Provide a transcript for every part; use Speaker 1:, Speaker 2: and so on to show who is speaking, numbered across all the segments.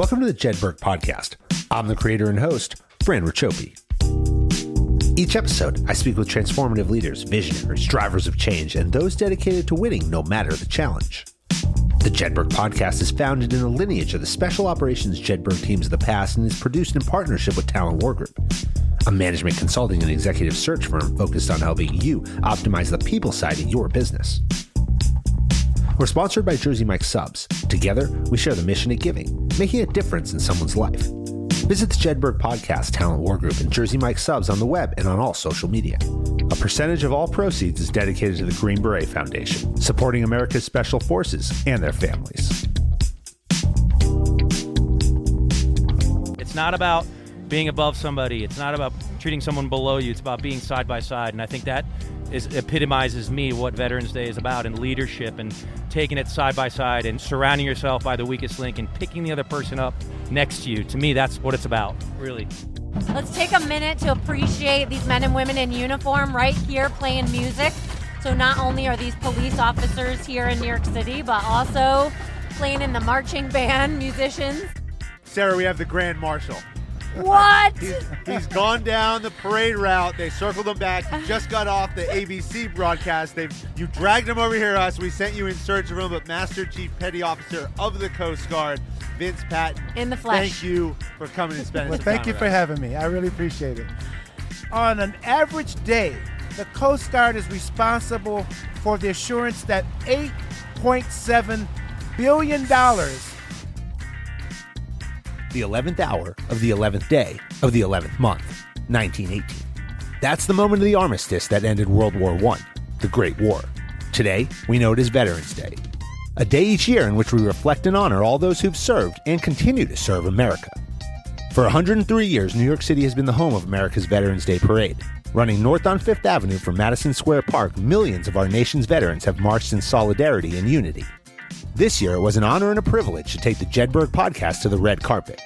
Speaker 1: Welcome to the Jedburgh podcast. I'm the creator and host, Fran Racioppi. Each episode, I speak with transformative leaders, visionaries, drivers of change, and those dedicated to winning no matter the challenge. The Jedburgh podcast is founded in the lineage of the special operations Jedburgh teams of the past and is produced in partnership with Talent War Group, a management consulting and executive search firm focused on helping you optimize the people side of your business. We're sponsored by Jersey Mike Subs. Together, we share the mission of giving, making a difference in someone's life. Visit the Jedburgh Podcast, Talent War Group, and Jersey Mike Subs on the web and on all social media. A percentage of all proceeds is dedicated to the Green Beret Foundation, supporting America's Special Forces and their families.
Speaker 2: It's not about being above somebody. It's not about treating someone below you. It's about being side by side. And I think that epitomizes me what Veterans Day is about, and leadership, and taking it side by side and surrounding yourself by the weakest link and picking the other person up next to you. To me, that's what it's about, really.
Speaker 3: Let's take a minute to appreciate these men and women in uniform right here playing music. So not only are these police officers here in New York City, but also playing in the marching band, musicians.
Speaker 4: Sarah, we have the Grand Marshal.
Speaker 3: What?
Speaker 4: He's gone down the parade route. They circled him back. He just got off the ABC broadcast. You dragged him over here, us. We sent you in search of him, but Master Chief Petty Officer of the Coast Guard, Vince Patton.
Speaker 3: In the flesh.
Speaker 4: Thank you for coming and spending some time
Speaker 5: Thank you for having me. I really appreciate it. On an average day, the Coast Guard is responsible for the assurance that $8.7 billion
Speaker 1: The 11th hour of the 11th day of the 11th month, 1918. That's the moment of the armistice that ended World War I, the Great War. Today, we know it as Veterans Day, a day each year in which we reflect and honor all those who've served and continue to serve America. For 103 years, New York City has been the home of America's Veterans Day Parade. Running north on Fifth Avenue from Madison Square Park, millions of our nation's veterans have marched in solidarity and unity. This year, it was an honor and a privilege to take the Jedburgh podcast to the red carpet.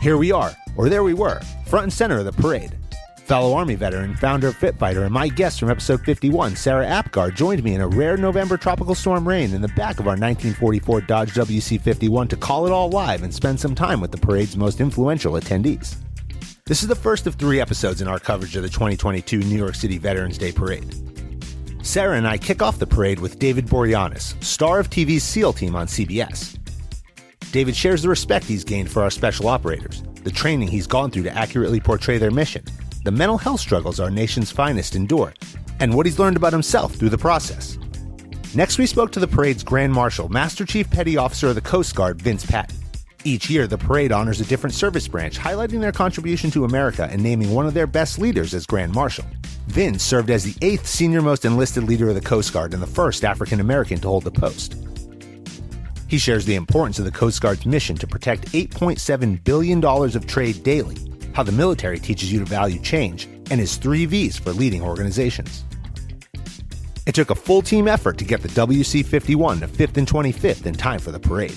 Speaker 1: Here we are, or there we were, front and center of the parade. Fellow Army veteran, founder of FitFighter, and my guest from episode 51, Sarah Apgar, joined me in a rare November tropical storm rain in the back of our 1944 Dodge WC-51 to call it all live and spend some time with the parade's most influential attendees. This is the first of 3 episodes in our coverage of the 2022 New York City Veterans Day Parade. Sarah and I kick off the parade with David Boreanaz, star of TV's SEAL Team on CBS. David shares the respect he's gained for our special operators, the training he's gone through to accurately portray their mission, the mental health struggles our nation's finest endure, and what he's learned about himself through the process. Next, we spoke to the parade's Grand Marshal, Master Chief Petty Officer of the Coast Guard, Vince Patton. Each year, the parade honors a different service branch, highlighting their contribution to America and naming one of their best leaders as Grand Marshal. Vince served as the 8th senior-most enlisted leader of the Coast Guard and the first African-American to hold the post. He shares the importance of the Coast Guard's mission to protect $8.7 billion of trade daily, how the military teaches you to value change, and his 3 Vs for leading organizations. It took a full team effort to get the WC-51 to 5th and 25th in time for the parade.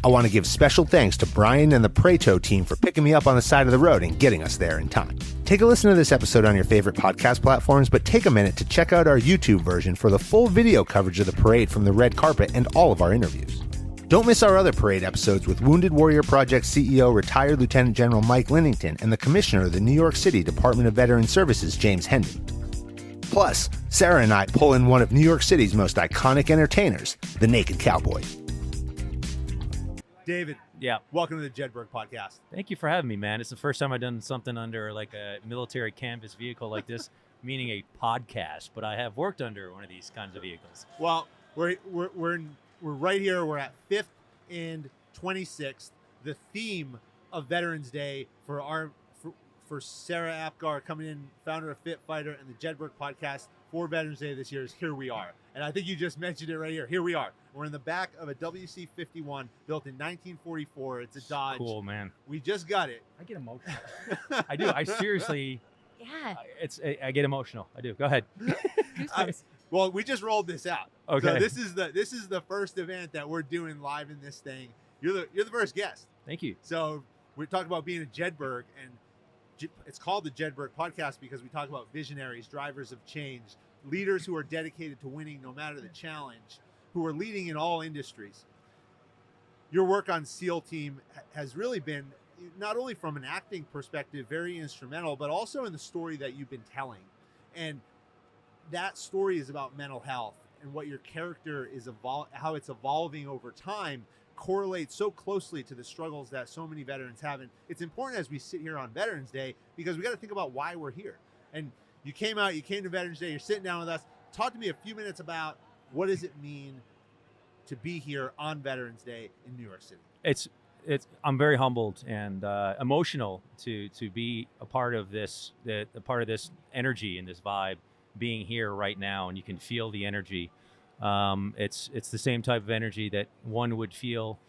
Speaker 1: I want to give special thanks to Brian and the Preto team for picking me up on the side of the road and getting us there in time. Take a listen to this episode on your favorite podcast platforms, but take a minute to check out our YouTube version for the full video coverage of the parade from the red carpet and all of our interviews. Don't miss our other parade episodes with Wounded Warrior Project CEO, retired Lieutenant General Mike Linnington, and the Commissioner of the New York City Department of Veteran Services, James Hendon. Plus, Sarah and I pull in one of New York City's most iconic entertainers, the Naked Cowboy.
Speaker 4: David,
Speaker 2: Yeah.
Speaker 4: welcome to the Jedburgh podcast.
Speaker 2: Thank you for having me, man. It's the first time I've done something under like a military canvas vehicle like this, meaning a podcast, but I have worked under one of these kinds of vehicles.
Speaker 4: Well, we're right here. We're at 5th and 26th. The theme of Veterans Day for Sarah Apgar, coming in, founder of FitFighter and the Jedburgh podcast for Veterans Day this year, is Here We Are. And I think you just mentioned it right here. Here we are. We're in the back of a WC-51 built in 1944. It's a Dodge.
Speaker 2: Cool, man.
Speaker 4: We just got it.
Speaker 2: I get emotional. I do. I seriously.
Speaker 3: Yeah.
Speaker 2: I get emotional. I do. Go ahead.
Speaker 4: Well, we just rolled this out.
Speaker 2: Okay.
Speaker 4: So this is the first event that we're doing live in this thing. You're the first guest.
Speaker 2: Thank you.
Speaker 4: So we're talking about being a Jedburgh, and it's called the Jedburgh podcast because we talk about visionaries, drivers of change, leaders who are dedicated to winning no matter the challenge, who are leading in all industries. your work on SEAL Team has really been, not only from an acting perspective, very instrumental, but also in the story that you've been telling. And that story is about mental health, and what your character is how it's evolving over time correlates so closely to the struggles that so many veterans have. And it's important as we sit here on Veterans Day, because we got to think about why we're here. And you came to Veterans Day, you're sitting down with us. Talk to me a few minutes about what does it mean to be here on Veterans Day in New York City?
Speaker 2: I'm very humbled and emotional to be a part of this, a part of this energy and this vibe being here right now, and you can feel the energy. It's the same type of energy that one would feel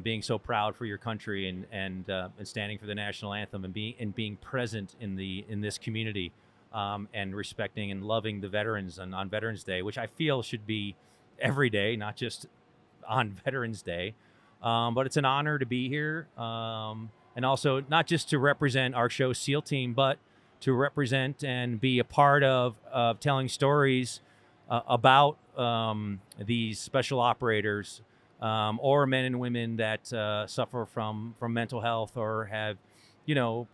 Speaker 2: being so proud for your country and standing for the national anthem and being present in this community and respecting and loving the veterans on Veterans Day, which I feel should be every day, not just on Veterans Day. But it's an honor to be here, and also not just to represent our show SEAL Team, but to represent and be a part of telling stories about these special operators or men and women that suffer from mental health or have,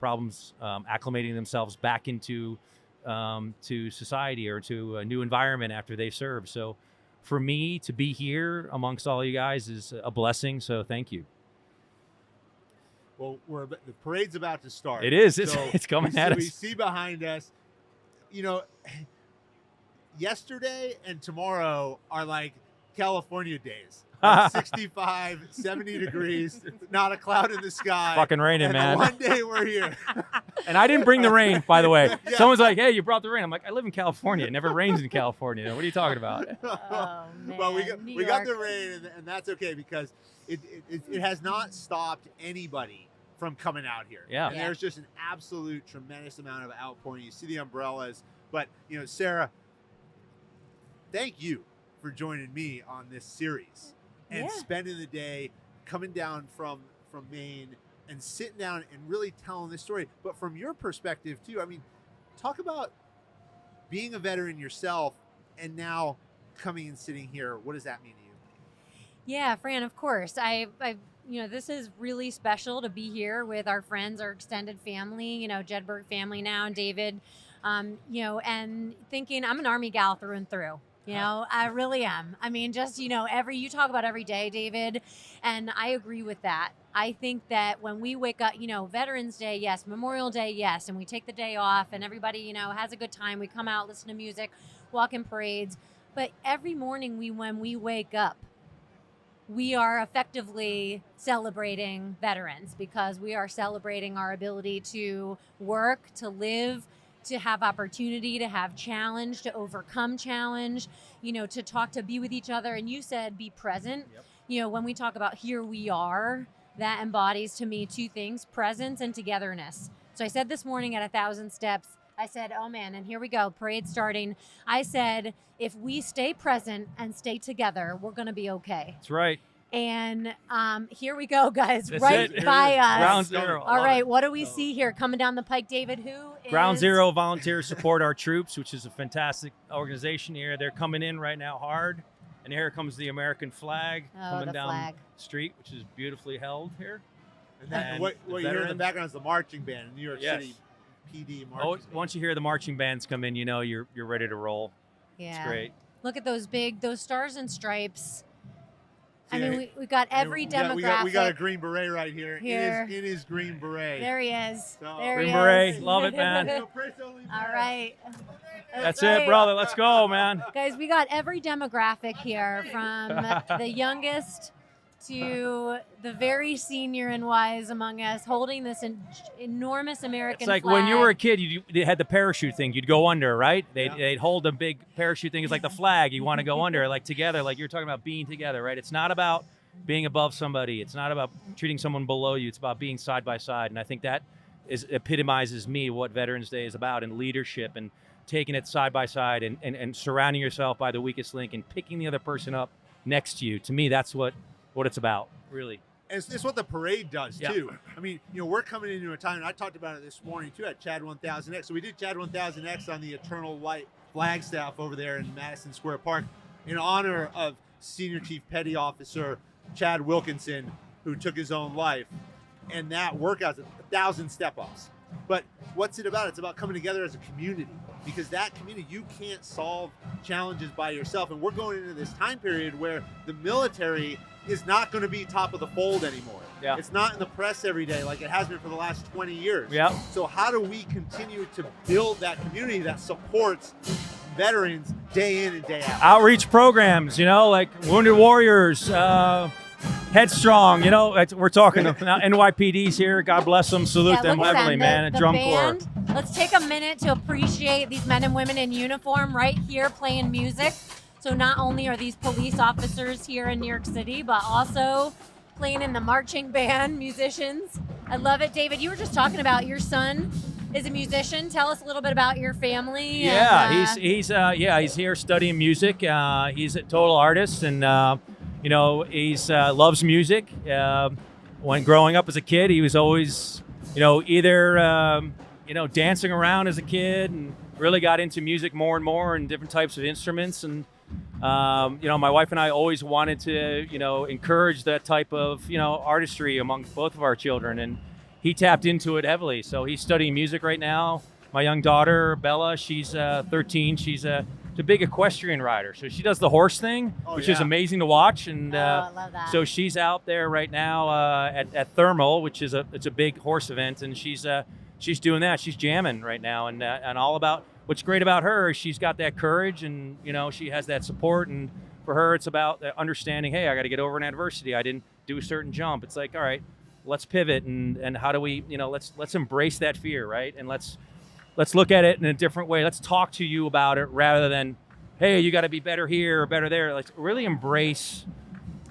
Speaker 2: problems acclimating themselves back into to society or to a new environment after they serve. So for me to be here amongst all you guys is a blessing. So thank you.
Speaker 4: Well, the parade's about to start.
Speaker 2: It is. It's coming at us.
Speaker 4: We see behind us, yesterday and tomorrow are like California days. Like 65, 70 degrees, not a cloud in the sky.
Speaker 2: Fucking raining, man.
Speaker 4: One day we're here.
Speaker 2: And I didn't bring the rain, by the way.
Speaker 4: Yeah.
Speaker 2: Someone's like, hey, you brought the rain. I'm like, I live in California. It never rains in California. What are you talking about?
Speaker 3: Oh, man.
Speaker 4: Well,
Speaker 3: New
Speaker 4: we got
Speaker 3: York.
Speaker 4: the rain, and that's okay, because it has not stopped anybody from coming out here.
Speaker 2: Yeah.
Speaker 4: And there's just an absolute tremendous amount of outpouring. You see the umbrellas. But, Sarah, thank you for joining me on this series and spending the day coming down from Maine and sitting down and really telling this story. But from your perspective, too, talk about being a veteran yourself and now coming and sitting here. What does that mean to you?
Speaker 3: Yeah, Fran, of course. I this is really special to be here with our friends, our extended family, Jedburgh family now, and David, and thinking I'm an Army gal through and through. I really am. You talk about every day, David, and I agree with that. I think that when we wake up, Veterans Day, yes, Memorial Day, yes, and we take the day off and everybody, has a good time. We come out, listen to music, walk in parades. But every morning when we wake up, we are effectively celebrating veterans, because we are celebrating our ability to work, to live, to have opportunity, to have challenge, to overcome challenge, to talk, to be with each other. And you said be present. Yep. When we talk about here we are, that embodies to me two things: presence and togetherness. So I said this morning at 1,000 steps, I said, oh man, and here we go, parade starting. I said, if we stay present and stay together, we're going to be okay.
Speaker 2: That's right.
Speaker 3: And here we go, guys,
Speaker 2: That's
Speaker 3: right
Speaker 2: it.
Speaker 3: by us.
Speaker 2: Ground zero.
Speaker 3: All right, what do we see here coming down the pike, David? Who is
Speaker 2: Ground Zero Volunteers Support Our Troops, which is a fantastic organization here. They're coming in right now hard. And here comes the American flag coming down the street, which is beautifully held here.
Speaker 4: And what you hear in the background is the marching band, New York City PD marching band.
Speaker 2: Once you hear the marching bands come in, you're ready to roll.
Speaker 3: Yeah.
Speaker 2: It's great.
Speaker 3: Look at those stars and stripes. We got every demographic.
Speaker 4: We got a green beret right here. It is green beret.
Speaker 3: There he is.
Speaker 2: Green beret. Love it, man.
Speaker 3: All right.
Speaker 2: That's it, brother. Let's go, man.
Speaker 3: Guys, we got every demographic here, from the youngest to the very senior and wise among us, holding this enormous American flag.
Speaker 2: It's like when you were a kid, they had the parachute thing. You'd go under, right? They'd hold a big parachute thing. It's like the flag. You want to go under, like together, like you're talking about being together, right? It's not about being above somebody. It's not about treating someone below you. It's about being side by side. And I think that epitomizes me what Veterans Day is about, and leadership, and taking it side by side, and surrounding yourself by the weakest link and picking the other person up next to you. To me, that's what it's about, really.
Speaker 4: And it's what the parade does, too. We're coming into a time, and I talked about it this morning, too, at Chad 1000X. So we did Chad 1000X on the Eternal Light Flagstaff over there in Madison Square Park in honor of Senior Chief Petty Officer Chad Wilkinson, who took his own life, and that workout's 1,000 step-ups. But what's it about? It's about coming together as a community, because that community, you can't solve challenges by yourself. And we're going into this time period where the military is not going to be top of the fold anymore.
Speaker 2: Yeah.
Speaker 4: It's not in the press every day like it has been for the last 20 years.
Speaker 2: Yeah.
Speaker 4: So how do we continue to build that community that supports veterans day in and day out?
Speaker 2: Outreach programs, like Wounded Warriors, Headstrong, we're talking now NYPD's here. God bless them. Salute them
Speaker 3: look at
Speaker 2: heavily, man. And
Speaker 3: the
Speaker 2: Drum
Speaker 3: band.
Speaker 2: Corps.
Speaker 3: Let's take a minute to appreciate these men and women in uniform right here playing music. So not only are these police officers here in New York City, but also playing in the marching band, musicians. I love it. David, you were just talking about your son is a musician. Tell us a little bit about your family.
Speaker 2: Yeah, he's here studying music. He's a total artist, and he's loves music. When growing up as a kid, he was always, either dancing around as a kid, and really got into music more and more, and different types of instruments. And my wife and I always wanted to, encourage that type of, artistry among both of our children, and he tapped into it heavily. So he's studying music right now. My young daughter, Bella, she's 13. She's a big equestrian rider. So she does the horse thing, which is amazing to watch. And
Speaker 3: I love that.
Speaker 2: so she's out there right now at Thermal, which is it's a big horse event, and she's doing that. She's jamming right now, and all about. What's great about her is she's got that courage, and she has that support. And for her, it's about understanding. Hey, I got to get over an adversity. I didn't do a certain jump. It's like, all right, let's pivot, and how do we, let's embrace that fear, right? And let's look at it in a different way. Let's talk to you about it rather than, hey, you got to be better here or better there. Let's really embrace,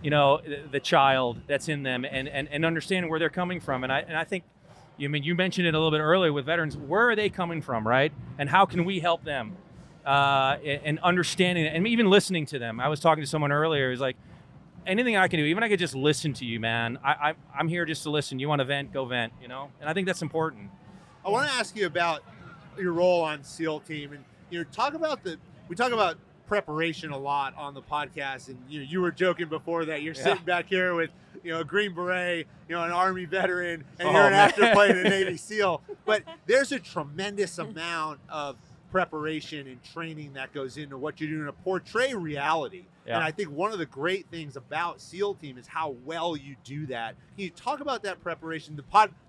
Speaker 2: the child that's in them, and understand where they're coming from. And I think. You mentioned it a little bit earlier with veterans. Where are they coming from, right? And how can we help them? And understanding it, and even listening to them. I was talking to someone earlier. He's like, anything I can do, even I could just listen to you, man. I'm here just to listen. You want to vent, go vent. And I think that's important.
Speaker 4: I want to ask you about your role on SEAL Team, and we talk about preparation a lot on the podcast, and you were joking before that you're sitting back here with a Green Beret, an Army veteran, and you're an actor playing a Navy SEAL. But there's a tremendous amount of preparation and training that goes into what you're doing to portray reality. Yeah. And I think one of the great things about SEAL Team is how well you do that. Can you talk about that preparation? The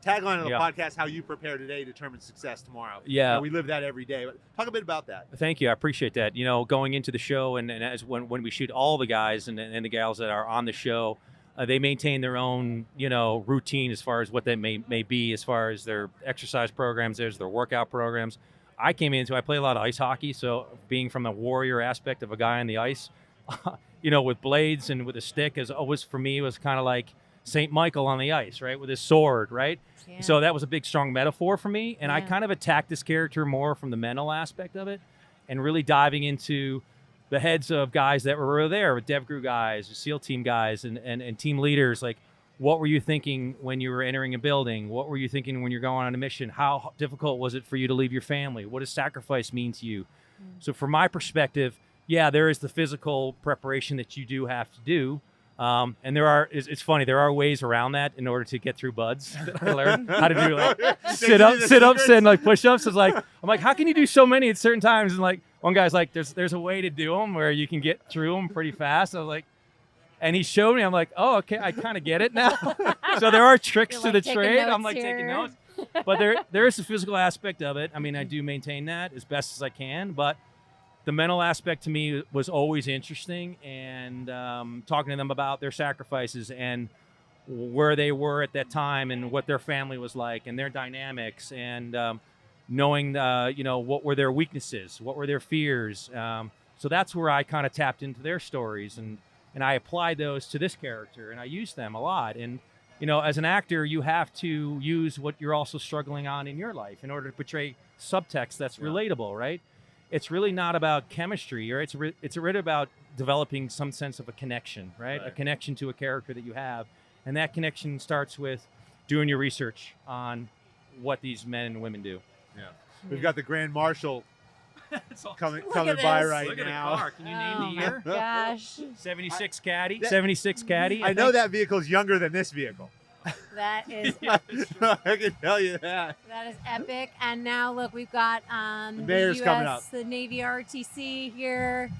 Speaker 4: tagline of the podcast, how you prepare today determines success tomorrow.
Speaker 2: Yeah.
Speaker 4: We live that every day. But talk a bit about that.
Speaker 2: Thank you. I appreciate that. Going into the show, and as when we shoot all the guys and the gals that are on the show, they maintain their own, routine as far as what that may be, as far as their exercise programs, their workout programs. I play a lot of ice hockey, so being from the warrior aspect of a guy on the ice, with blades and with a stick, is always for me was kind of like St. Michael on the ice, right, with his sword, right? Yeah. So that was a big, strong metaphor for me, and I kind of attacked this character more from the mental aspect of it, and really diving into the heads of guys that were there, with DevGru guys, SEAL Team guys, and team leaders. Like, what were you thinking when you were entering a building? What were you thinking when you're going on a mission? How difficult was it for you to leave your family? What does sacrifice mean to you? So from my perspective, there is the physical preparation that you do have to do. And it's funny, there are ways around that in order to get through buds. I learned how to do like sit-ups and like push-ups. I'm like, how can you do so many at certain times? And like, one guy's like, there's a way to do them where you can get through them pretty fast. I was like, and he showed me, I'm like, oh, okay, I kind of get it now. So there are tricks to the trade. I'm like taking notes. But there is a physical aspect of it. I mean, I do maintain that as best as I can, but the mental aspect to me was always interesting, and talking to them about their sacrifices and where they were at that time and what their family was like and their dynamics, and knowing, what were their weaknesses, what were their fears. So that's where I kind of tapped into their stories, and I applied those to this character, and I used them a lot. And, as an actor, you have to use what you're also struggling on in your life in order to portray subtext that's relatable, right? It's really not about chemistry, or it's really about developing some sense of a connection, right? A connection to a character that you have. And that connection starts with doing your research on what these men and women do.
Speaker 4: Yeah. We've got the Grand Marshal coming
Speaker 3: at
Speaker 4: by
Speaker 3: this.
Speaker 4: right
Speaker 2: Look at
Speaker 4: now.
Speaker 2: the car. Can you name
Speaker 3: Oh
Speaker 2: the
Speaker 3: my
Speaker 2: year?
Speaker 3: gosh,
Speaker 2: 76 Caddy.
Speaker 4: That-
Speaker 2: 76 Caddy.
Speaker 4: I know that vehicle's younger than this vehicle.
Speaker 3: that is
Speaker 2: Yeah,
Speaker 4: I can tell you that.
Speaker 3: that is epic. And now look, we've got
Speaker 4: The mayor's
Speaker 3: US,
Speaker 4: coming up.
Speaker 3: the Navy RTC here.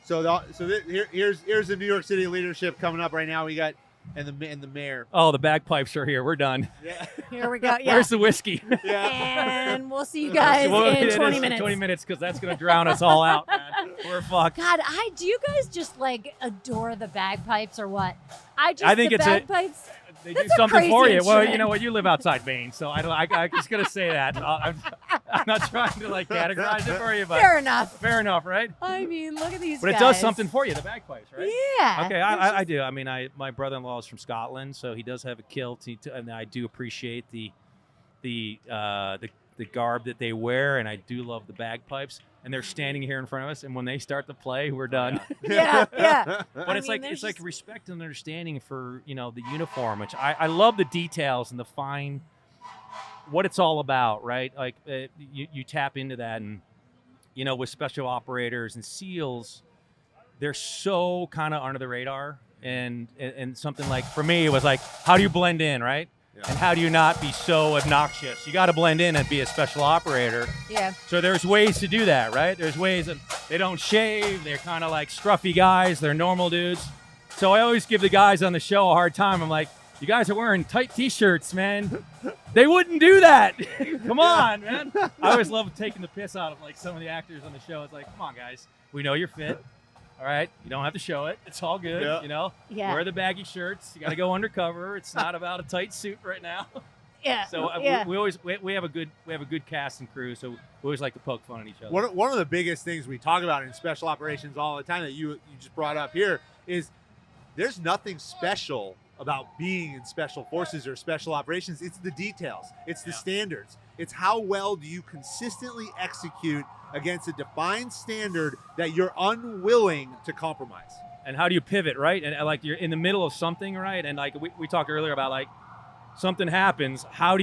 Speaker 4: Here's the New York City leadership coming up right now. We got and the mayor.
Speaker 2: Oh, the bagpipes are here. We're done.
Speaker 4: Yeah.
Speaker 3: Here we go. Yeah.
Speaker 2: Where's the whiskey?
Speaker 3: And we'll see you guys
Speaker 2: Well,
Speaker 3: in
Speaker 2: it is
Speaker 3: 20 minutes.
Speaker 2: 20 minutes, because that's going to drown us all out, man. We're fucked.
Speaker 3: God, do you guys just like adore the bagpipes or what?
Speaker 2: I think
Speaker 3: the
Speaker 2: it's
Speaker 3: bagpipes.
Speaker 2: They
Speaker 3: That's
Speaker 2: do
Speaker 3: a
Speaker 2: something
Speaker 3: crazy
Speaker 2: for you. Well, you
Speaker 3: instrument.
Speaker 2: know what? You live outside Maine, so I'm just going to say that. I'm not trying to like categorize it for you, but
Speaker 3: Fair enough.
Speaker 2: fair enough, right?
Speaker 3: I mean, look at these
Speaker 2: But
Speaker 3: guys.
Speaker 2: it does something for you, the bagpipes, right?
Speaker 3: Yeah.
Speaker 2: Okay, I do. I mean, my brother-in-law is from Scotland, so he does have a kilt, and I do appreciate the garb that they wear, and I do love the bagpipes. And they're standing here in front of us, and when they start to play, we're done.
Speaker 3: Yeah, yeah.
Speaker 2: But
Speaker 3: I
Speaker 2: it's
Speaker 3: mean,
Speaker 2: like
Speaker 3: there's just-
Speaker 2: respect and understanding for the uniform, which I love the details and the fine, what it's all about, right? Like you tap into that, and with special operators and SEALs, they're so kind of under the radar, and something like, for me, it was like, how do you blend in, right?
Speaker 4: Yeah.
Speaker 2: And how do you not be so obnoxious? You got to blend in and be a special operator.
Speaker 3: Yeah.
Speaker 2: So there's ways to do that, right? There's ways that they don't shave. They're kind of like scruffy guys. They're normal dudes. So I always give the guys on the show a hard time. I'm like, you guys are wearing tight T-shirts, man. They wouldn't do that. Come on, man. I always love taking the piss out of like some of the actors on the show. It's like, come on, guys. We know you're fit. All right, you don't have to show it. It's all good,
Speaker 4: Yeah.
Speaker 3: Yeah.
Speaker 2: Wear the baggy shirts. You got to go undercover. It's not about a tight suit right now.
Speaker 3: Yeah.
Speaker 2: So
Speaker 3: yeah.
Speaker 2: we have a good cast and crew. So we always like to poke fun at each other.
Speaker 4: One of the biggest things we talk about in special operations all the time that you just brought up here is there's nothing special about being in special forces or special operations. It's the details. It's the standards. It's how well do you consistently execute against a defined standard that you're unwilling to compromise.
Speaker 2: And how do you pivot, right? And like you're in the middle of something, right? And like we talked earlier about like something happens. How are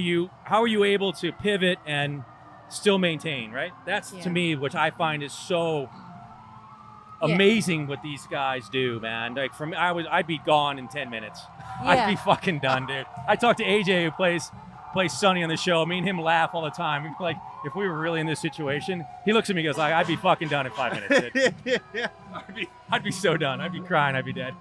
Speaker 2: you able to pivot and still maintain, right? That's to me, which I find is so amazing what these guys do, man. Like for me, I'd be gone in 10 minutes. I'd be fucking done, dude. I talked to AJ who plays Sonny on the show. Me and him laugh all the time. Like, if we were really in this situation, he looks at me and goes, like, I'd be fucking done in 5 minutes. Dude. I'd be so done. I'd be crying. I'd be dead.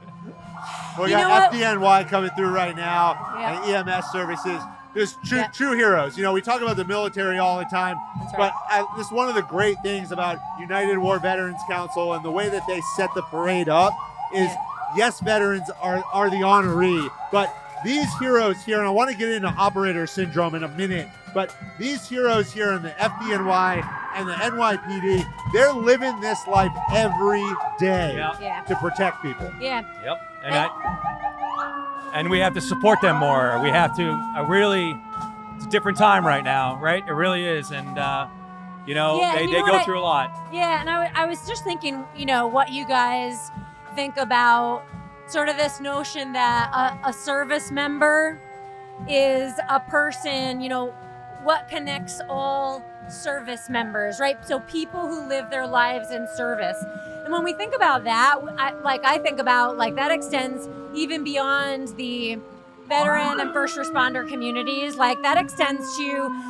Speaker 4: We
Speaker 3: You know
Speaker 4: got
Speaker 3: what?
Speaker 4: FDNY coming through right now,
Speaker 3: Yeah.
Speaker 4: and EMS services. There's true heroes. We talk about the military all the time,
Speaker 3: That's right.
Speaker 4: but this is one of the great things about United War Veterans Council and the way that they set the parade up is, yes, veterans are the honoree, but these heroes here, and I want to get into operator syndrome in a minute, but these heroes here in the FDNY and the NYPD, they're living this life every day
Speaker 3: Yeah.
Speaker 4: to protect people.
Speaker 3: Yeah.
Speaker 2: Yep. And we have to support them more. We have to it's a different time right now, right? It really is. And, they go through a lot.
Speaker 3: Yeah, and I was just thinking, what you guys think about sort of this notion that a service member is a person, what connects all service members, right? So people who live their lives in service. And when we think about that, I think about that extends even beyond the veteran and first responder communities. Like that extends to,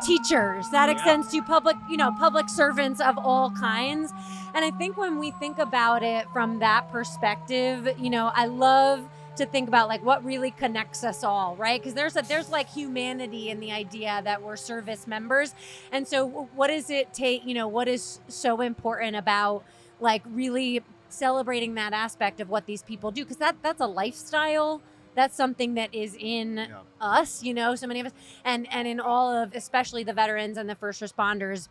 Speaker 3: teachers. That extends to public servants of all kinds. And I think when we think about it from that perspective, I love to think about what really connects us all, right? Because there's humanity in the idea that we're service members. And so what does it take, what is so important about really celebrating that aspect of what these people do? Because that's a lifestyle. That's something that is in us, so many of us, and in all of, especially the veterans and the first responders,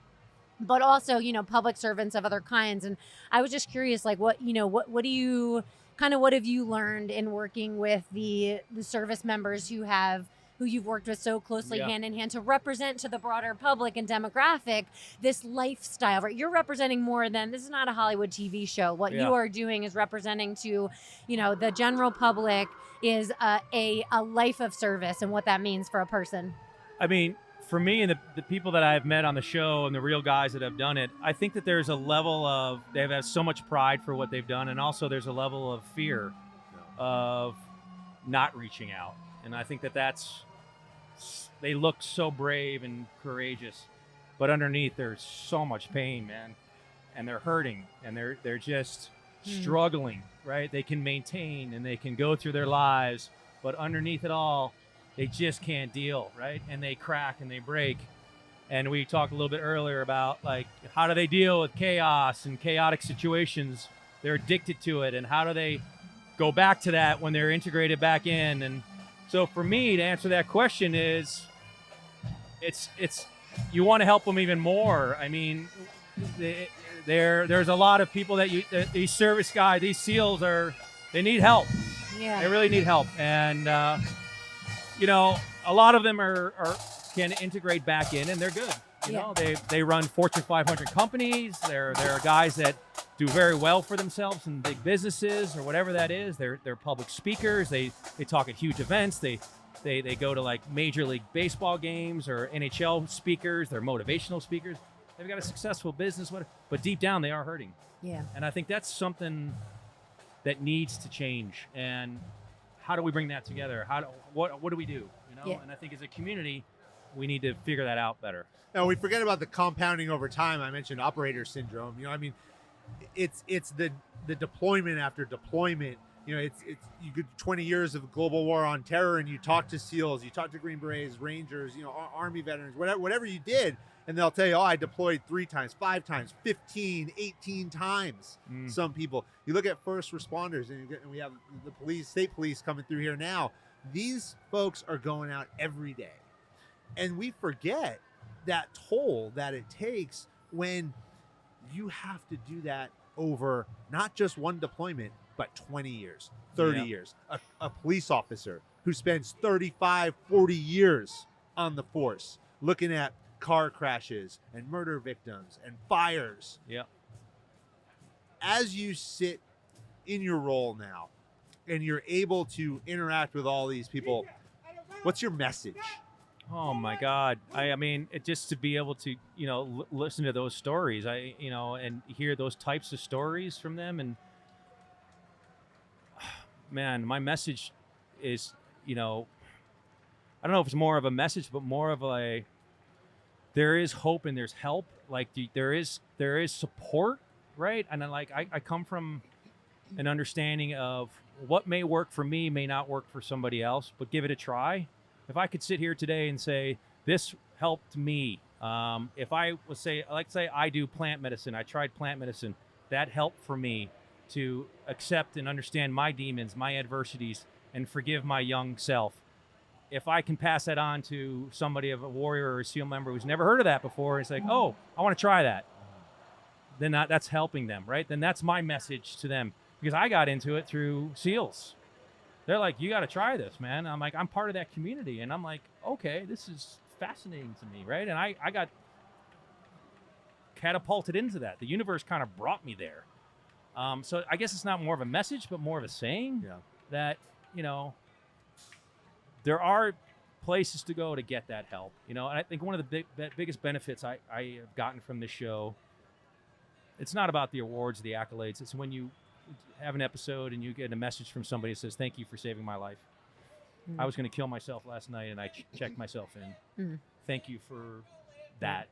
Speaker 3: but also, public servants of other kinds. And I was just curious, what do you what have you learned in working with the service members who you've worked with so closely hand in hand to represent to the broader public and demographic this lifestyle, right? You're representing more than, this is not a Hollywood TV show. What you are doing is representing to, the general public is a life of service and what that means for a person.
Speaker 2: I mean, for me and the people that I've met on the show and the real guys that have done it, I think that there's a level of, they have so much pride for what they've done, and also there's a level of fear of not reaching out. And I think that they look so brave and courageous, but underneath there's so much pain, man. And they're hurting, and they're just struggling, right? They can maintain and they can go through their lives, but underneath it all, they just can't deal, right? And they crack and they break. And we talked a little bit earlier about, like, how do they deal with chaos and chaotic situations? They're addicted to it, and how do they go back to that when they're integrated back in? And so for me, to answer that question is, it's you want to help them even more. I mean, there's a lot of people that these service guys, these SEALs they need help.
Speaker 3: Yeah.
Speaker 2: They really need help. And, a lot of them can integrate back in, and they're good. You know, they run Fortune 500 companies. They're guys that do very well for themselves in big businesses or whatever that is. They're public speakers. They talk at huge events. They go to like Major League Baseball games or NHL speakers. They're motivational speakers. They've got a successful business, but deep down they are hurting. Yeah. And I think that's something that needs to change. And how do we bring that together? What do we do? And I think as a community, we need to figure that out better.
Speaker 4: Now, we forget about the compounding over time. I mentioned operator syndrome. It's the deployment after deployment. It's you get 20 years of global war on terror, and you talk to SEALs, you talk to Green Berets, Rangers, Army veterans, whatever you did, and they'll tell you, I deployed 3 times, 5 times, 15, 18 times. Some people. You look at first responders, and we have the police, state police coming through here now. These folks are going out every day, and we forget that toll that it takes when you have to do that over not just one deployment, but 20 years, 30 years. A police officer who spends 35, 40 years on the force looking at car crashes and murder victims and fires.
Speaker 2: Yeah.
Speaker 4: As you sit in your role now and you're able to interact with all these people, what's your message?
Speaker 2: Oh my God! I mean, just to be able to listen to those stories, and hear those types of stories from them, and man, my message is, I don't know if it's more of a message, but more of there is hope and there's help. Like there is support, right? And I come from an understanding of what may work for me may not work for somebody else, but give it a try. If I could sit here today and say, this helped me, if I was say I do plant medicine, I tried plant medicine, that helped for me to accept and understand my demons, my adversities, and forgive my young self. If I can pass that on to somebody, of a warrior or a SEAL member who's never heard of that before, it's like, oh, I want to try that. Then that's helping them, right? Then that's my message to them, because I got into it through SEALs. They're like, you got to try this, man. I'm like, I'm part of that community. And I'm like, okay, this is fascinating to me, right? And I got catapulted into that. The universe kind of brought me there. So I guess it's not more of a message, but more of a saying that, there are places to go to get that help. And I think one of the biggest benefits I have gotten from this show, it's not about the awards, the accolades. It's when you have an episode and you get a message from somebody that says, thank you for saving my life. I was going to kill myself last night and I checked myself in. Thank you for that.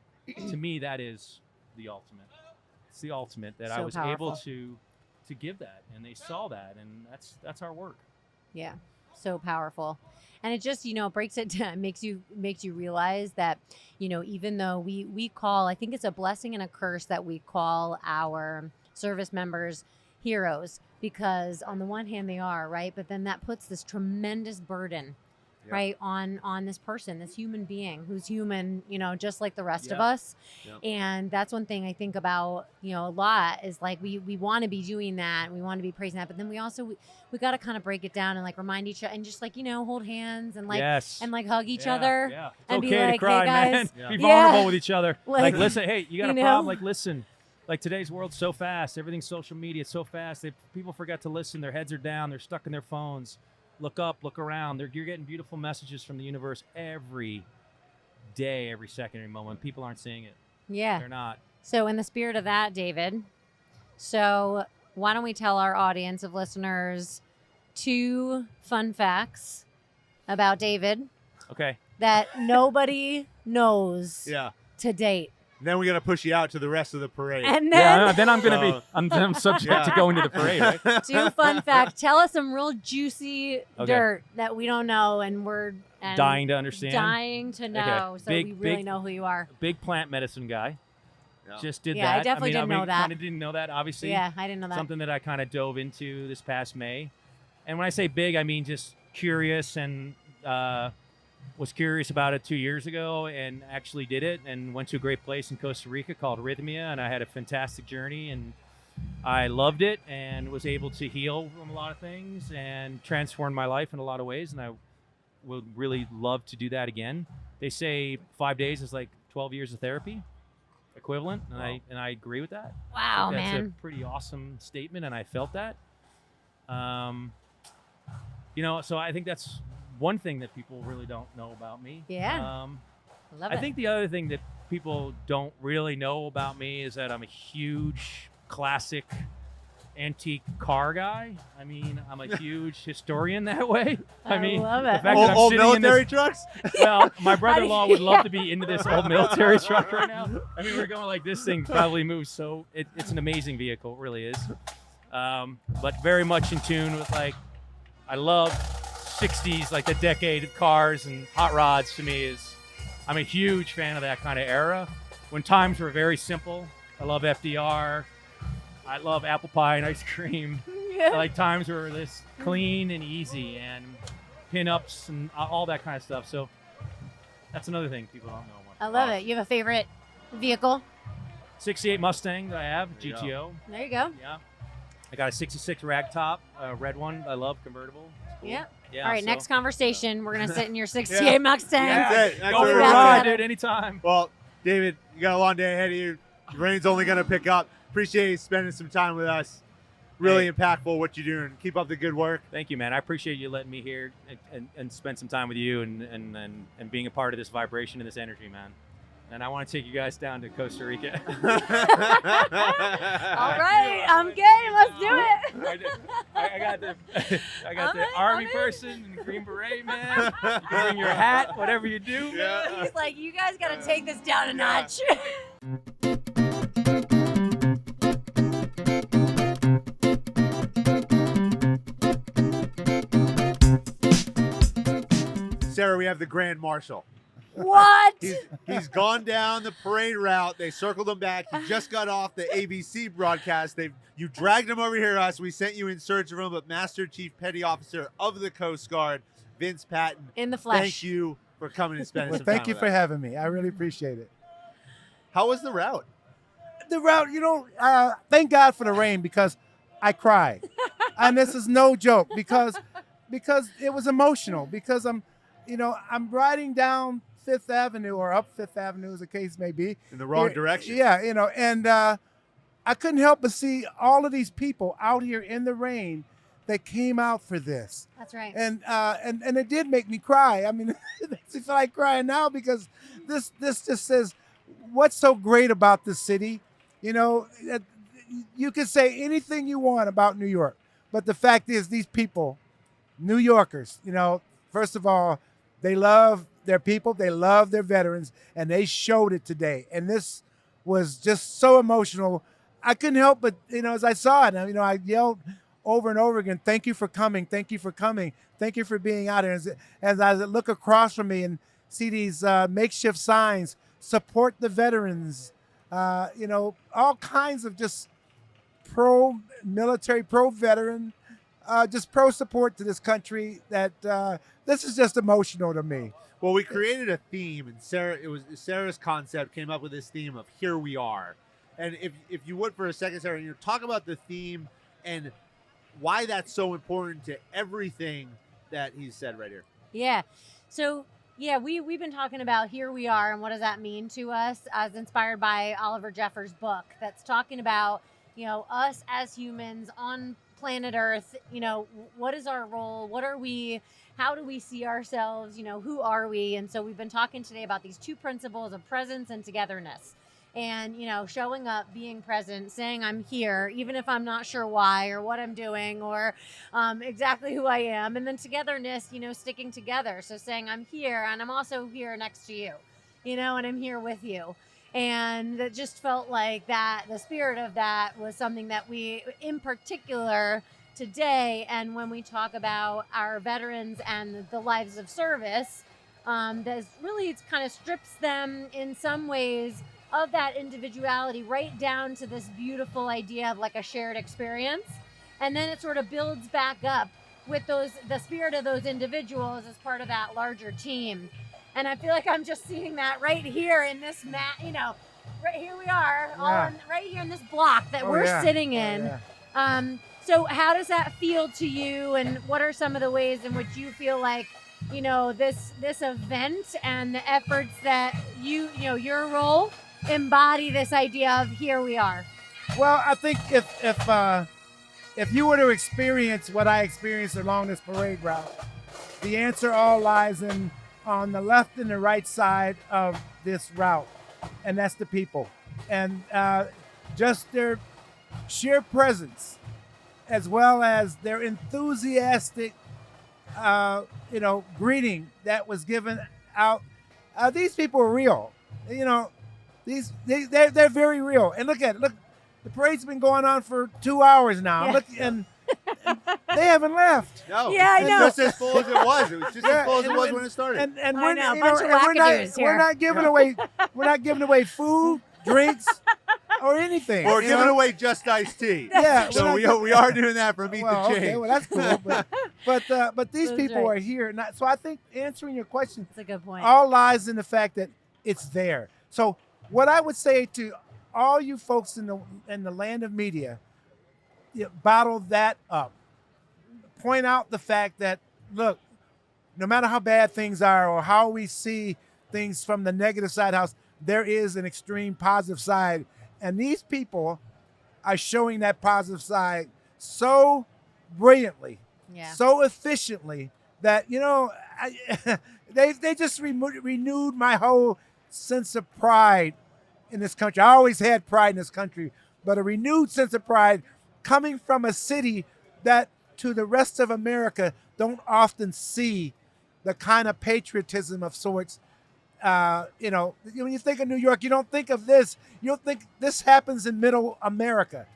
Speaker 2: To me, that is the ultimate. It's the ultimate that I was able to give that, and they saw that, and that's our work.
Speaker 3: Yeah, so powerful. And it just, breaks it down, makes you realize that, even though we call, I think it's a blessing and a curse that we call our service members heroes, because on the one hand they are, right? But then that puts this tremendous burden, right, on this person, this human being who's human, just like the rest of us. And that's one thing I think about, a lot is like we want to be doing that, we want to be praising that, but then we also we got to kind of break it down and like remind each other and just like hold hands and like and like hug each other and
Speaker 2: it's
Speaker 3: be
Speaker 2: okay
Speaker 3: like,
Speaker 2: to cry,
Speaker 3: hey guys,
Speaker 2: man. Be vulnerable with each other. Like listen, hey, you got a problem? Like listen. Like today's world's so fast. Everything's social media. It's so fast. People forget to listen. Their heads are down. They're stuck in their phones. Look up. Look around. You're getting beautiful messages from the universe every day, every second, every moment. People aren't seeing it.
Speaker 3: Yeah.
Speaker 2: They're not.
Speaker 3: So in the spirit of that, David, so why don't we tell our audience of listeners 2 fun facts about David
Speaker 2: Okay.
Speaker 3: that nobody knows
Speaker 4: Yeah.
Speaker 3: to date.
Speaker 4: Then we got to push you out to the rest of the parade.
Speaker 3: And
Speaker 2: Yeah,
Speaker 3: then
Speaker 2: then I'm going to be, I'm subject to going to the parade, right?
Speaker 3: 2 fun facts. Tell us some real juicy
Speaker 2: Okay.
Speaker 3: dirt that we don't know and we're
Speaker 2: Dying to understand.
Speaker 3: dying to know, so
Speaker 2: Big-
Speaker 3: we really
Speaker 2: big-
Speaker 3: know who you are.
Speaker 2: Big plant medicine guy.
Speaker 4: Yeah.
Speaker 2: Just did
Speaker 3: Yeah, I
Speaker 2: that.
Speaker 3: definitely didn't know that.
Speaker 2: Kind of didn't know that, obviously.
Speaker 3: Yeah, I didn't know that.
Speaker 2: Something that I kind of dove into this past May. And when I say big, I mean just curious, and was curious about it 2 years ago and actually did it and went to a great place in Costa Rica called Rhythmia, and I had a fantastic journey, and I loved it and was able to heal from a lot of things and transform my life in a lot of ways, and I would really love to do that again. They say 5 days is like 12 years of therapy equivalent, and I agree with that.
Speaker 3: Wow,
Speaker 2: That's
Speaker 3: man.
Speaker 2: a pretty awesome statement, and I felt that. So I think that's one thing that people really don't know about me.
Speaker 3: Yeah. Love
Speaker 2: I
Speaker 3: it.
Speaker 2: think the other thing that people don't really know about me is that I'm a huge classic antique car guy. I mean, I'm a huge historian that way.
Speaker 3: I
Speaker 2: mean,
Speaker 3: love
Speaker 2: the
Speaker 3: it.
Speaker 2: fact that I'm
Speaker 4: Old
Speaker 2: sitting in
Speaker 4: military
Speaker 2: this,
Speaker 4: trucks?
Speaker 2: well, my brother-in-law would love
Speaker 3: Yeah.
Speaker 2: to be into this old military truck right now. I mean, we're going like this thing probably moves, so it's an amazing vehicle, it really is. But very much in tune with, like, I love 60s, like the decade of cars and hot rods. To me is, I'm a huge fan of that kind of era when times were very simple. I love FDR. I love apple pie and ice cream. I like times where this clean and easy, and pinups and all that kind of stuff. So that's another thing people don't know much.
Speaker 3: I love it. You have a favorite vehicle?
Speaker 2: 68 Mustang that I have,
Speaker 4: There you go.
Speaker 2: GTO.
Speaker 3: There you go.
Speaker 2: Yeah. I got a 66 ragtop, a red one. I love convertible. It's cool.
Speaker 3: Yeah.
Speaker 2: Yeah.
Speaker 3: All right,
Speaker 2: so-
Speaker 3: next conversation, we're going to sit in your 68 Mustang.
Speaker 2: Yeah.
Speaker 4: That's it. That's
Speaker 2: Go
Speaker 4: what
Speaker 2: for a
Speaker 4: we're
Speaker 2: ride,
Speaker 4: doing.
Speaker 2: dude, anytime.
Speaker 4: Well, David, you got a long day ahead of you. The rain's only going to pick up. Appreciate you spending some time with us. Really
Speaker 2: Hey.
Speaker 4: impactful what you're doing. Keep up the good work.
Speaker 2: Thank you, man. I appreciate you letting me here and spend some time with you and being a part of this vibration and this energy, man. And I want to take you guys down to Costa Rica.
Speaker 3: All right, I'm game. Let's do it.
Speaker 2: I got the
Speaker 3: I'm in,
Speaker 2: army
Speaker 3: I'm in.
Speaker 2: person and the Green Beret, man. You can bring your hat, whatever you do.
Speaker 4: Yeah.
Speaker 3: He's like, you guys got to take this down a notch.
Speaker 4: Sarah, we have the Grand Marshal.
Speaker 3: What?
Speaker 4: He's gone down the parade route. They circled him back. He just got off the ABC broadcast. You dragged him over here to us. We sent you in search of him, but Master Chief Petty Officer of the Coast Guard, Vince Patton.
Speaker 3: In the flesh.
Speaker 4: Thank you for coming and spending
Speaker 5: Well,
Speaker 4: some time
Speaker 5: thank you
Speaker 4: with
Speaker 5: for
Speaker 4: us.
Speaker 5: having me. I really appreciate it.
Speaker 4: How was the route?
Speaker 5: The route, thank God for the rain because I cried. And this is no joke because it was emotional because I'm riding down Fifth Avenue or up Fifth Avenue as the case may be.
Speaker 4: In the wrong
Speaker 5: Here-
Speaker 4: direction.
Speaker 5: Yeah, and I couldn't help but see all of these people out here in the rain that came out for this.
Speaker 3: That's right.
Speaker 5: And it did make me cry. I mean, it makes me feel like crying now because this just says what's so great about this city. You can say anything you want about New York, but the fact is these people, New Yorkers, first of all, they love their people, they love their veterans, and they showed it today. And this was just so emotional. I couldn't help but, as I saw it, I yelled over and over again, thank you for coming, thank you for coming, thank you for being out here. As I look across from me and see these makeshift signs, support the veterans, all kinds of just pro-military, pro-veteran, just pro-support to this country that this is just emotional to me.
Speaker 4: Well, we created a theme, and Sarah's concept came up with this theme of "Here We Are," and if you would for a second, Sarah, talk about the theme and why that's so important to everything that he's said right here.
Speaker 3: Yeah. So, yeah, we've been talking about here we are and what does that mean to us as inspired by Oliver Jeffers' book that's talking about, us as humans on planet Earth, what is our role? What are we? How do we see ourselves? Who are we? And so we've been talking today about these two principles of presence and togetherness. And, showing up, being present, saying I'm here, even if I'm not sure why or what I'm doing or exactly who I am. And then togetherness, sticking together. So saying I'm here and I'm also here next to you, and I'm here with you. And it just felt like that the spirit of that was something that we, in particular today, and when we talk about our veterans and the lives of service, that really it kind of strips them in some ways of that individuality right down to this beautiful idea of like a shared experience. And then it sort of builds back up with the spirit of those individuals as part of that larger team. And I feel like I'm just seeing that right here in this right here we are, right here in this block that we're sitting in. So how does that feel to you? And what are some of the ways in which you feel like, this event and the efforts that your role embody this idea of here we are?
Speaker 5: Well, I think if you were to experience what I experienced along this parade route, the answer all lies on the left and the right side of this route, and that's the people. And just their sheer presence, as well as their enthusiastic, greeting that was given out. These people are real. They're very real. And look, the parade's been going on for 2 hours now.
Speaker 3: Yeah.
Speaker 5: Look, and they haven't left.
Speaker 4: No,
Speaker 3: Yeah, I know.
Speaker 4: It's just as full as it was. It was just as full as it was when it started.
Speaker 5: And
Speaker 3: I
Speaker 5: we're,
Speaker 3: know, a
Speaker 5: you
Speaker 3: bunch
Speaker 5: know,
Speaker 3: of
Speaker 5: and
Speaker 3: wackadoos
Speaker 5: we're
Speaker 3: here.
Speaker 5: not giving away. We're not giving away food, drinks, or anything.
Speaker 4: Or
Speaker 5: you
Speaker 4: giving
Speaker 5: know?
Speaker 4: away just iced tea.
Speaker 5: Yeah,
Speaker 4: So
Speaker 5: we're not
Speaker 4: we are doing that for Meet
Speaker 5: well,
Speaker 4: the Change.
Speaker 5: okay, well that's cool. But these
Speaker 3: That's
Speaker 5: people
Speaker 3: right.
Speaker 5: are here. So I think answering your question
Speaker 3: That's a good point.
Speaker 5: all lies in the fact that it's there. So what I would say to all you folks in the land of media, bottle that up. Point out the fact that, look, no matter how bad things are or how we see things from the negative side house, there is an extreme positive side. And these people are showing that positive side so brilliantly, so efficiently that, they just renewed my whole sense of pride in this country. I always had pride in this country, but a renewed sense of pride coming from a city that to the rest of America don't often see the kind of patriotism of sorts. When you think of New York, you don't think of this. You don't think this happens in middle America.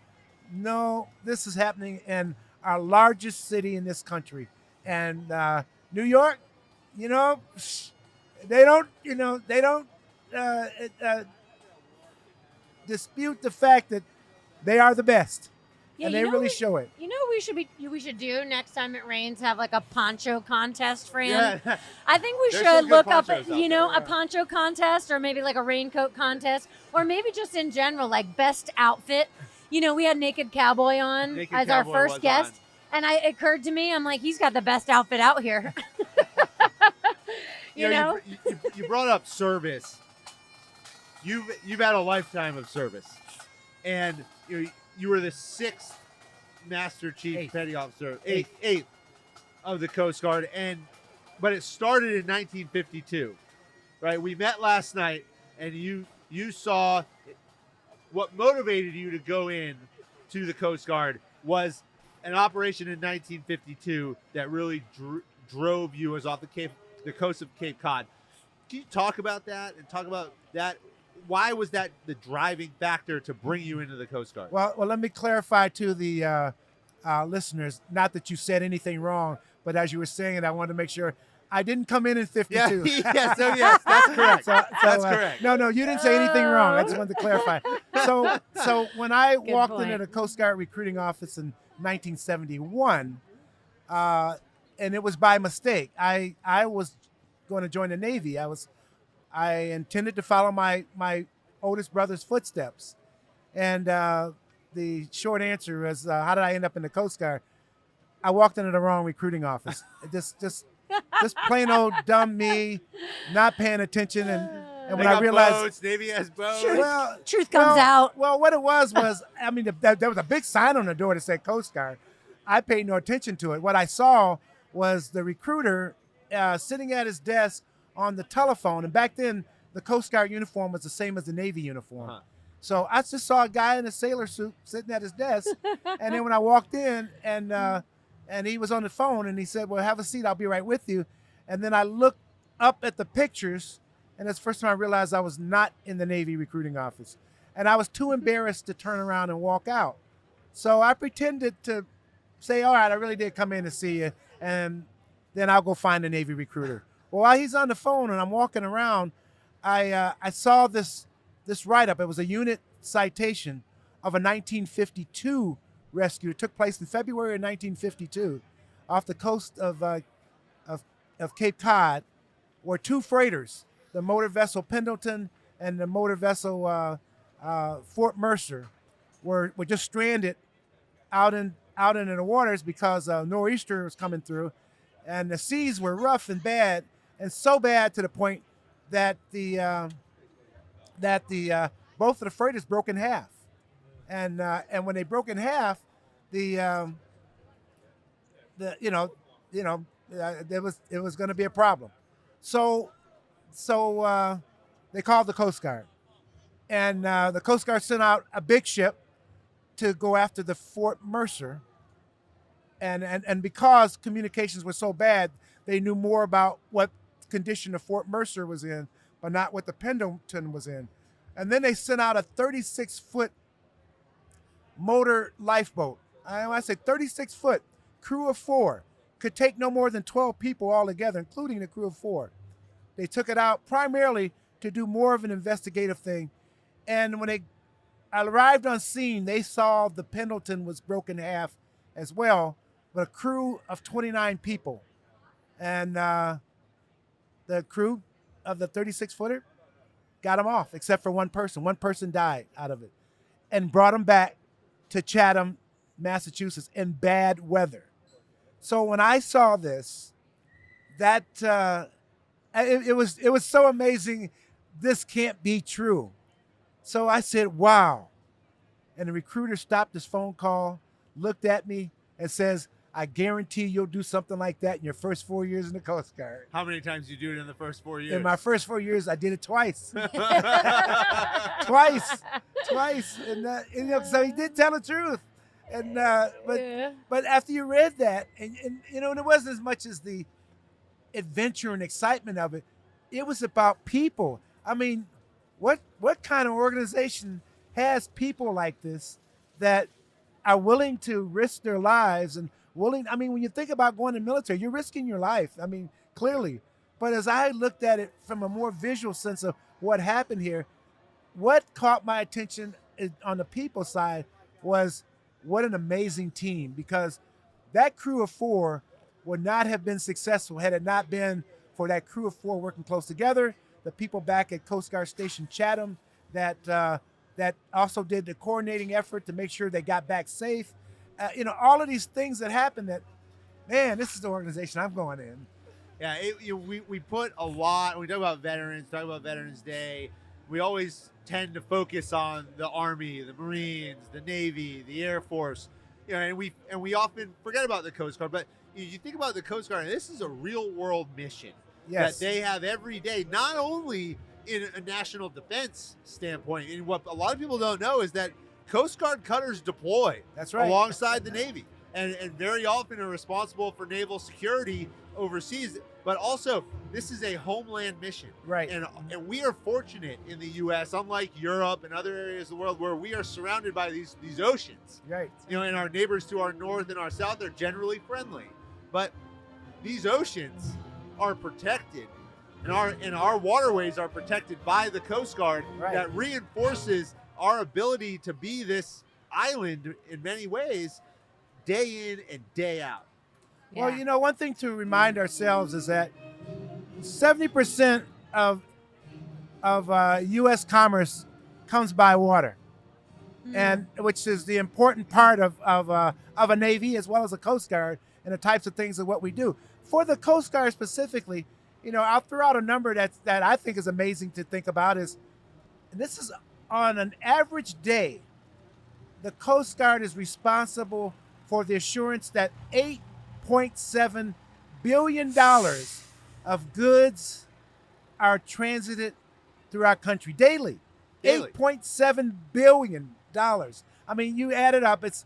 Speaker 5: No, this is happening in our largest city in this country. And New York, they don't dispute the fact that they are the best.
Speaker 3: Yeah,
Speaker 5: and they really show it.
Speaker 3: You know what we should do next time it rains? Have like a poncho contest, Fran.
Speaker 4: Yeah.
Speaker 3: I think we
Speaker 4: There's some
Speaker 3: should
Speaker 4: good
Speaker 3: look up,
Speaker 4: ponchos out there,
Speaker 3: a poncho contest, or maybe like a raincoat contest, or maybe just in general, like best outfit. We had Naked Cowboy on
Speaker 4: Naked
Speaker 3: as
Speaker 4: Cowboy
Speaker 3: our first
Speaker 4: was
Speaker 3: guest, and it occurred to me, I'm like, he's got the best outfit out here.
Speaker 4: You brought up service. You've had a lifetime of service, and you were the 6th Master Chief Petty Officer, eighth of the Coast Guard, but it started in 1952, right? We met last night, and you saw what motivated you to go in to the Coast Guard was an operation in 1952 that really drove you off the coast of Cape Cod. Can you talk about that and talk about that? Why was that the driving factor to bring you into the Coast Guard?
Speaker 5: Well, let me clarify to the listeners, not that you said anything wrong, but as you were saying it, I wanted to make sure I didn't come in 52.
Speaker 4: Yes, that's correct. That's correct.
Speaker 5: No, you didn't say anything wrong. I just wanted to clarify. So when I walked into the Coast Guard recruiting office in 1971, and it was by mistake. I was going to join the Navy. I intended to follow my oldest brother's footsteps. And the short answer was, how did I end up in the Coast Guard? I walked into the wrong recruiting office. Just plain old dumb me, not paying attention. And when I realized
Speaker 4: boats, Navy has boats.
Speaker 3: Truth comes out.
Speaker 5: Well, what it was, there was a big sign on the door that said Coast Guard. I paid no attention to it. What I saw was the recruiter sitting at his desk on the telephone. And back then, the Coast Guard uniform was the same as the Navy uniform.
Speaker 4: Uh-huh.
Speaker 5: So I just saw a guy in a sailor suit sitting at his desk. And then when I walked in and he was on the phone and he said, well, have a seat. I'll be right with you. And then I looked up at the pictures, and that's the first time I realized I was not in the Navy recruiting office. And I was too embarrassed to turn around and walk out. So I pretended to say, all right, I really did come in to see you, and then I'll go find a Navy recruiter. Well, while he's on the phone and I'm walking around, I saw this write-up. It was a unit citation of a 1952 rescue. It took place in February of 1952 off the coast of Cape Cod, where two freighters, the motor vessel Pendleton and the motor vessel Fort Mercer, were just stranded out in the waters because a nor'easter was coming through, and the seas were rough and bad, and so bad to the point that both of the freighters broke in half, and when they broke in half, it was going to be a problem. So they called the Coast Guard, and the Coast Guard sent out a big ship to go after the Fort Mercer, and because communications were so bad, they knew more about what condition the Fort Mercer was in, but not what the Pendleton was in. And then they sent out a 36-foot motor lifeboat. I say 36-foot, crew of 4, could take no more than 12 people altogether, including the crew of 4. They took it out primarily to do more of an investigative thing. And when they arrived on scene, they saw the Pendleton was broken in half as well, with a crew of 29 people. And the crew of the 36-footer got them off, except for one person. One person died out of it, and brought them back to Chatham, Massachusetts in bad weather. So when I saw this, that it was so amazing. This can't be true. So I said, wow. And the recruiter stopped his phone call, looked at me, and says, I guarantee you'll do something like that in your first 4 years in the Coast Guard.
Speaker 4: How many times did you do it in the first 4 years?
Speaker 5: In my first 4 years, I did it twice. Twice. And so he did tell the truth. And but after you read that, and it wasn't as much as the adventure and excitement of it. It was about people. I mean, what kind of organization has people like this that are willing to risk their lives and willing? I mean, when you think about going to the military, you're risking your life. I mean, clearly. But as I looked at it from a more visual sense of what happened here, what caught my attention on the people side was what an amazing team, because that crew of 4 would not have been successful had it not been for that crew of 4 working close together, the people back at Coast Guard Station Chatham that also did the coordinating effort to make sure they got back safe. All of these things that happened that, man, this is the organization I'm going in.
Speaker 4: Yeah, we put a lot, when we talk about veterans, talk about Veterans Day, we always tend to focus on the Army, the Marines, the Navy, the Air Force, and we often forget about the Coast Guard. But you think about the Coast Guard, and this is a real world mission that they have every day, not only in a national defense standpoint. And what a lot of people don't know is that Coast Guard cutters deploy alongside the Navy, and very often are responsible for naval security overseas. But also, this is a homeland mission.
Speaker 5: Right.
Speaker 4: And we are fortunate in the U.S., unlike Europe and other areas of the world, where we are surrounded by these oceans.
Speaker 5: Right.
Speaker 4: And our neighbors to our north and our south are generally friendly. But these oceans are protected, and our waterways are protected by the Coast Guard.
Speaker 5: Right.
Speaker 4: That reinforces our ability to be this island in many ways, day in and day out.
Speaker 5: Yeah. Well, one thing to remind ourselves is that 70% of U.S. commerce comes by water, and which is the important part of a Navy as well as a Coast Guard and the types of things of what we do. For the Coast Guard specifically, I'll throw out a number that I think is amazing to think about and this is on an average day, the Coast Guard is responsible for the assurance that $8.7 billion of goods are transited through our country daily. $8.7 billion. I mean, you add it up. It's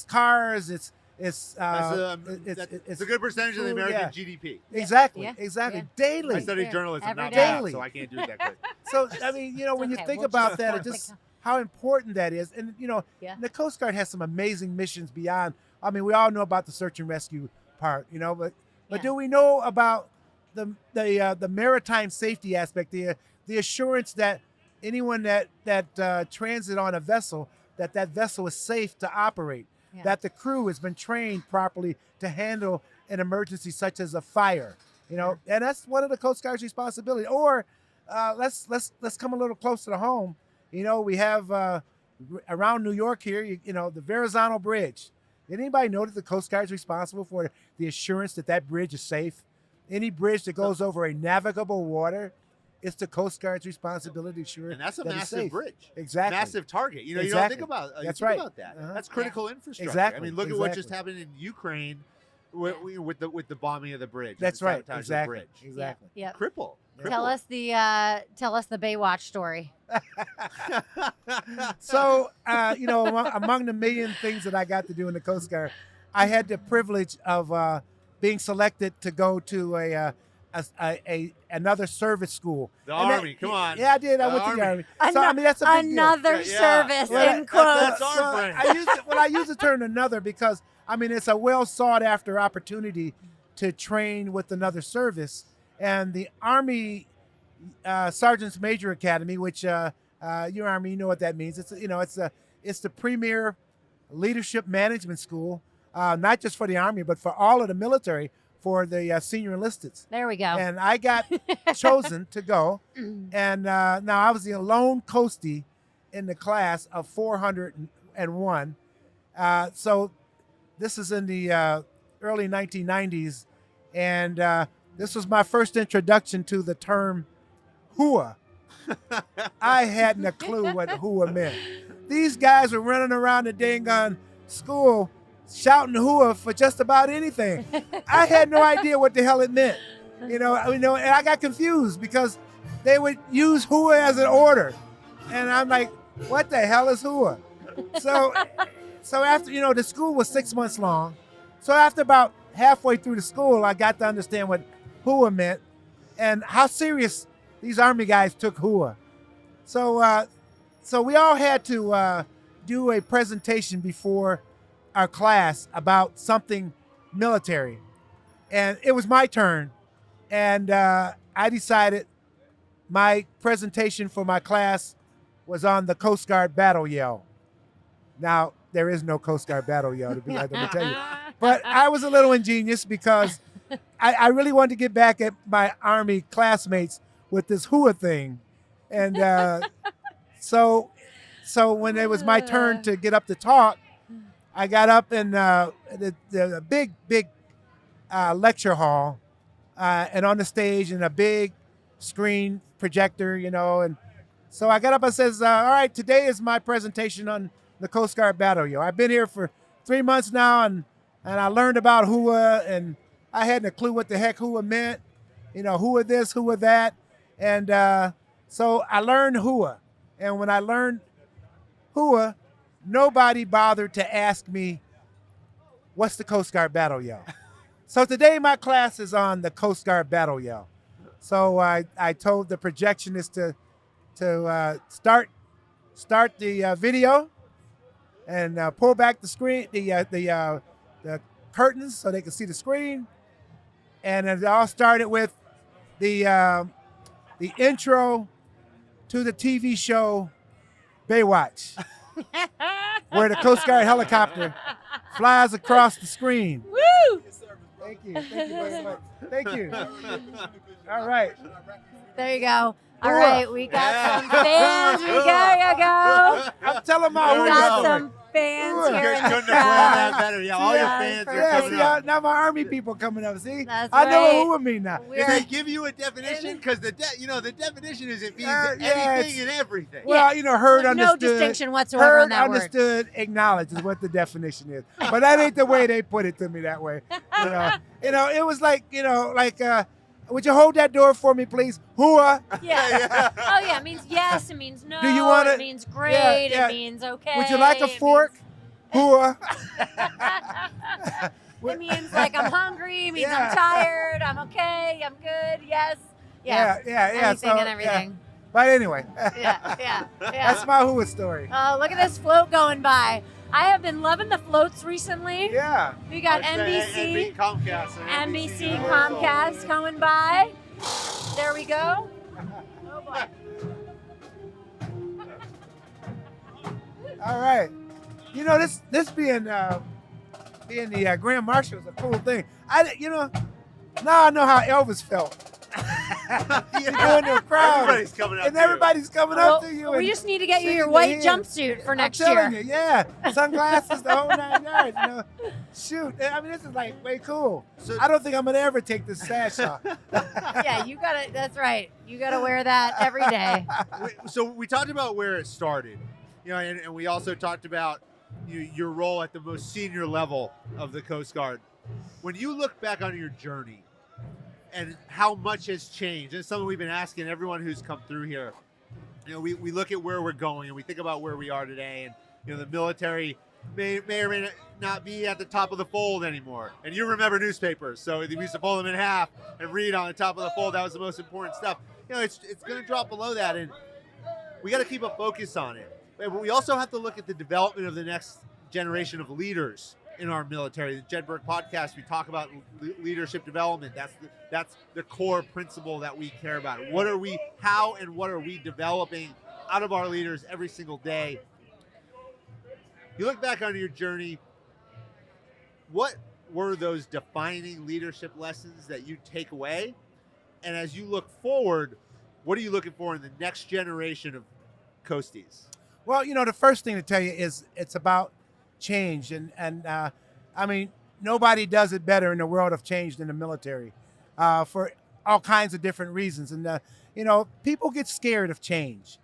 Speaker 5: cars. It's
Speaker 4: It's a good percentage of the American GDP.
Speaker 5: Exactly.
Speaker 3: Yeah.
Speaker 5: Exactly.
Speaker 3: Yeah.
Speaker 5: Daily.
Speaker 4: I studied journalism,
Speaker 3: Every
Speaker 4: not
Speaker 3: day.
Speaker 4: math, so I can't do it that quick.
Speaker 5: So I mean, when
Speaker 3: Okay,
Speaker 5: you think
Speaker 3: we'll
Speaker 5: about
Speaker 3: just
Speaker 5: that,
Speaker 3: work
Speaker 5: it just
Speaker 3: it.
Speaker 5: how important that is, and
Speaker 3: Yeah.
Speaker 5: the Coast Guard has some amazing missions beyond. I mean, we all know about the search and rescue part, but
Speaker 3: Yeah.
Speaker 5: do we know about the maritime safety aspect, the assurance that anyone that transit on a vessel, that vessel is safe to operate,
Speaker 3: Yeah.
Speaker 5: that the crew has been trained properly to handle an emergency such as a fire, and that's one of the Coast Guard's responsibility. Or let's come a little closer to home. We have around New York here, the Verrazano Bridge. Did anybody know that the Coast Guard is responsible for the assurance that bridge is safe? Any bridge that goes over a navigable water, it's the Coast Guard's responsibility to ensure
Speaker 4: And that's a
Speaker 5: that it's
Speaker 4: massive
Speaker 5: safe.
Speaker 4: bridge.
Speaker 5: Exactly.
Speaker 4: Massive target. You don't
Speaker 5: Exactly.
Speaker 4: think about
Speaker 5: That's
Speaker 4: think
Speaker 5: right.
Speaker 4: about that.
Speaker 5: Uh-huh.
Speaker 4: That's critical infrastructure.
Speaker 5: Exactly.
Speaker 4: I mean, look at what just
Speaker 5: Exactly.
Speaker 4: happened in Ukraine with the bombing of the bridge.
Speaker 5: That's
Speaker 4: the
Speaker 5: right.
Speaker 4: sabotage of the
Speaker 5: Exactly.
Speaker 4: bridge.
Speaker 5: Exactly.
Speaker 3: Yep.
Speaker 4: Cripple.
Speaker 3: Tell us the Baywatch story.
Speaker 5: So, among the million things that I got to do in the Coast Guard, I had the privilege of being selected to go to another service school.
Speaker 4: The
Speaker 5: And
Speaker 4: Army, come on.
Speaker 5: Yeah, I did. I
Speaker 4: The
Speaker 5: went to the
Speaker 4: Army.
Speaker 5: Army. So, I mean, that's a big deal.
Speaker 3: Another
Speaker 4: Yeah.
Speaker 3: service
Speaker 5: Well,
Speaker 3: in quotes.
Speaker 4: that's our brand.
Speaker 5: I use the term another because, I mean, it's a well sought after opportunity to train with another service. And the Army Sergeant's Major Academy, which your Army, you know what that means. It's the premier leadership management school, not just for the Army, but for all of the military, for the senior enlisted.
Speaker 3: There we go.
Speaker 5: And I got chosen to go. And now I was the lone coastie in the class of 401. So this is in the early 1990s. And this was my first introduction to the term HOOAH. I hadn't a clue what HOOAH meant. These guys were running around the dang on school shouting HOOAH for just about anything. I had no idea what the hell it meant. And I got confused because they would use HOOAH as an order. And I'm like, what the hell is HOOAH? So after, the school was 6 months long. So after about halfway through the school, I got to understand what HOOAH meant and how serious these Army guys took HOOAH. So we all had to do a presentation before our class about something military. And it was my turn. And I decided my presentation for my class was on the Coast Guard battle yell. Now, there is no Coast Guard battle yell, to be like, let me tell you. But I was a little ingenious because I really wanted to get back at my Army classmates with this HOOAH thing. And so when it was my turn to get up to talk, I got up in the big lecture hall and on the stage in a big screen projector, and so I got up and says, all right, today is my presentation on the Coast Guard battle yell. I've been here for 3 months now, and I learned about HOOAH, and I hadn't a clue what the heck HOOAH meant, HOOAH this, HOOAH that, and so I learned HOOAH, and when I learned HOOAH, nobody bothered to ask me, what's the Coast Guard battle yell? So today my class is on the Coast Guard battle yell. So I told the projectionist to start the video and pull back the screen, the curtains so they can see the screen. And it all started with the intro to the TV show Baywatch, where the Coast Guard helicopter flies across the screen.
Speaker 3: Woo!
Speaker 5: Thank you very much. Thank you. All right.
Speaker 3: There you go. All
Speaker 5: HOOAH.
Speaker 3: right, we got some fans. We go.
Speaker 5: I'm telling my
Speaker 3: We
Speaker 5: HOOAH
Speaker 3: got
Speaker 5: story.
Speaker 3: some fans
Speaker 5: Sure.
Speaker 3: here in the
Speaker 4: Couldn't have planned that
Speaker 3: crowd.
Speaker 4: better. Yeah, all your fans are
Speaker 5: Yeah,
Speaker 4: coming
Speaker 5: see,
Speaker 4: up.
Speaker 5: now my Army people coming up. See,
Speaker 3: That's
Speaker 5: I know
Speaker 3: right.
Speaker 5: what HOOAH mean now.
Speaker 4: Did they give you a definition? Because the definition is it means
Speaker 5: Yeah,
Speaker 4: anything
Speaker 5: it's-
Speaker 4: and everything.
Speaker 5: Well, heard,
Speaker 3: No
Speaker 5: understood.
Speaker 3: distinction whatsoever
Speaker 5: Heard,
Speaker 3: on that word.
Speaker 5: understood, acknowledged is what the definition is. But that ain't the way they put it to me that way. It was like, would you hold that door for me, please? HOOAH.
Speaker 3: Yeah. Oh yeah, it means yes. It means no.
Speaker 5: Do you want
Speaker 3: It
Speaker 5: it?
Speaker 3: means great.
Speaker 5: Yeah.
Speaker 3: It means okay.
Speaker 5: Would you like a
Speaker 3: it
Speaker 5: fork? HOOAH.
Speaker 3: It means like I'm hungry. It means
Speaker 5: Yeah.
Speaker 3: I'm tired. I'm okay. I'm good. Yes.
Speaker 5: Yeah.
Speaker 3: Anything
Speaker 5: So,
Speaker 3: and everything.
Speaker 5: But anyway,
Speaker 3: Yeah.
Speaker 5: that's my HOOAH story.
Speaker 3: Oh, look at this float going by. I have been loving the floats recently.
Speaker 5: Yeah.
Speaker 3: We got
Speaker 4: And
Speaker 3: NBC,
Speaker 4: Comcast. and
Speaker 3: NBC,
Speaker 4: Universal.
Speaker 3: Comcast coming by. There we go. Oh boy.
Speaker 5: All right. This being the Grand Marshal is a cool thing. Now I know how Elvis felt. You go into a crowd,
Speaker 4: Everybody's coming up.
Speaker 5: and
Speaker 4: to you.
Speaker 5: everybody's coming up to you.
Speaker 3: We
Speaker 5: and
Speaker 3: just need to get you your
Speaker 5: shaking
Speaker 3: white
Speaker 5: their hand.
Speaker 3: jumpsuit for next
Speaker 5: I'm telling
Speaker 3: year.
Speaker 5: you, yeah, sunglasses, the whole 9 yards. Shoot, I mean, this is like way cool.
Speaker 4: So-
Speaker 5: I don't think I'm gonna ever take this sash off.
Speaker 3: Yeah, you gotta. That's right. You gotta wear that every day.
Speaker 4: So we talked about where it started, and we also talked about your role at the most senior level of the Coast Guard. When you look back on your journey and how much has changed, and it's something we've been asking everyone who's come through here. We look at where we're going and we think about where we are today, and the military may or may not be at the top of the fold anymore. And you remember newspapers, so we used to fold them in half and read on the top of the fold. That was the most important stuff. It's going to drop below that, and we got to keep a focus on it. But we also have to look at the development of the next generation of leaders in our military. The Jedburgh podcast, we talk about leadership development. That's the core principle that we care about. How and what are we developing out of our leaders every single day? You look back on your journey, what were those defining leadership lessons that you take away? And as you look forward, what are you looking for in the next generation of Coasties?
Speaker 5: Well, the first thing to tell you is it's about change, and I mean, nobody does it better in the world of change than the military, for all kinds of different reasons. And people get scared of change,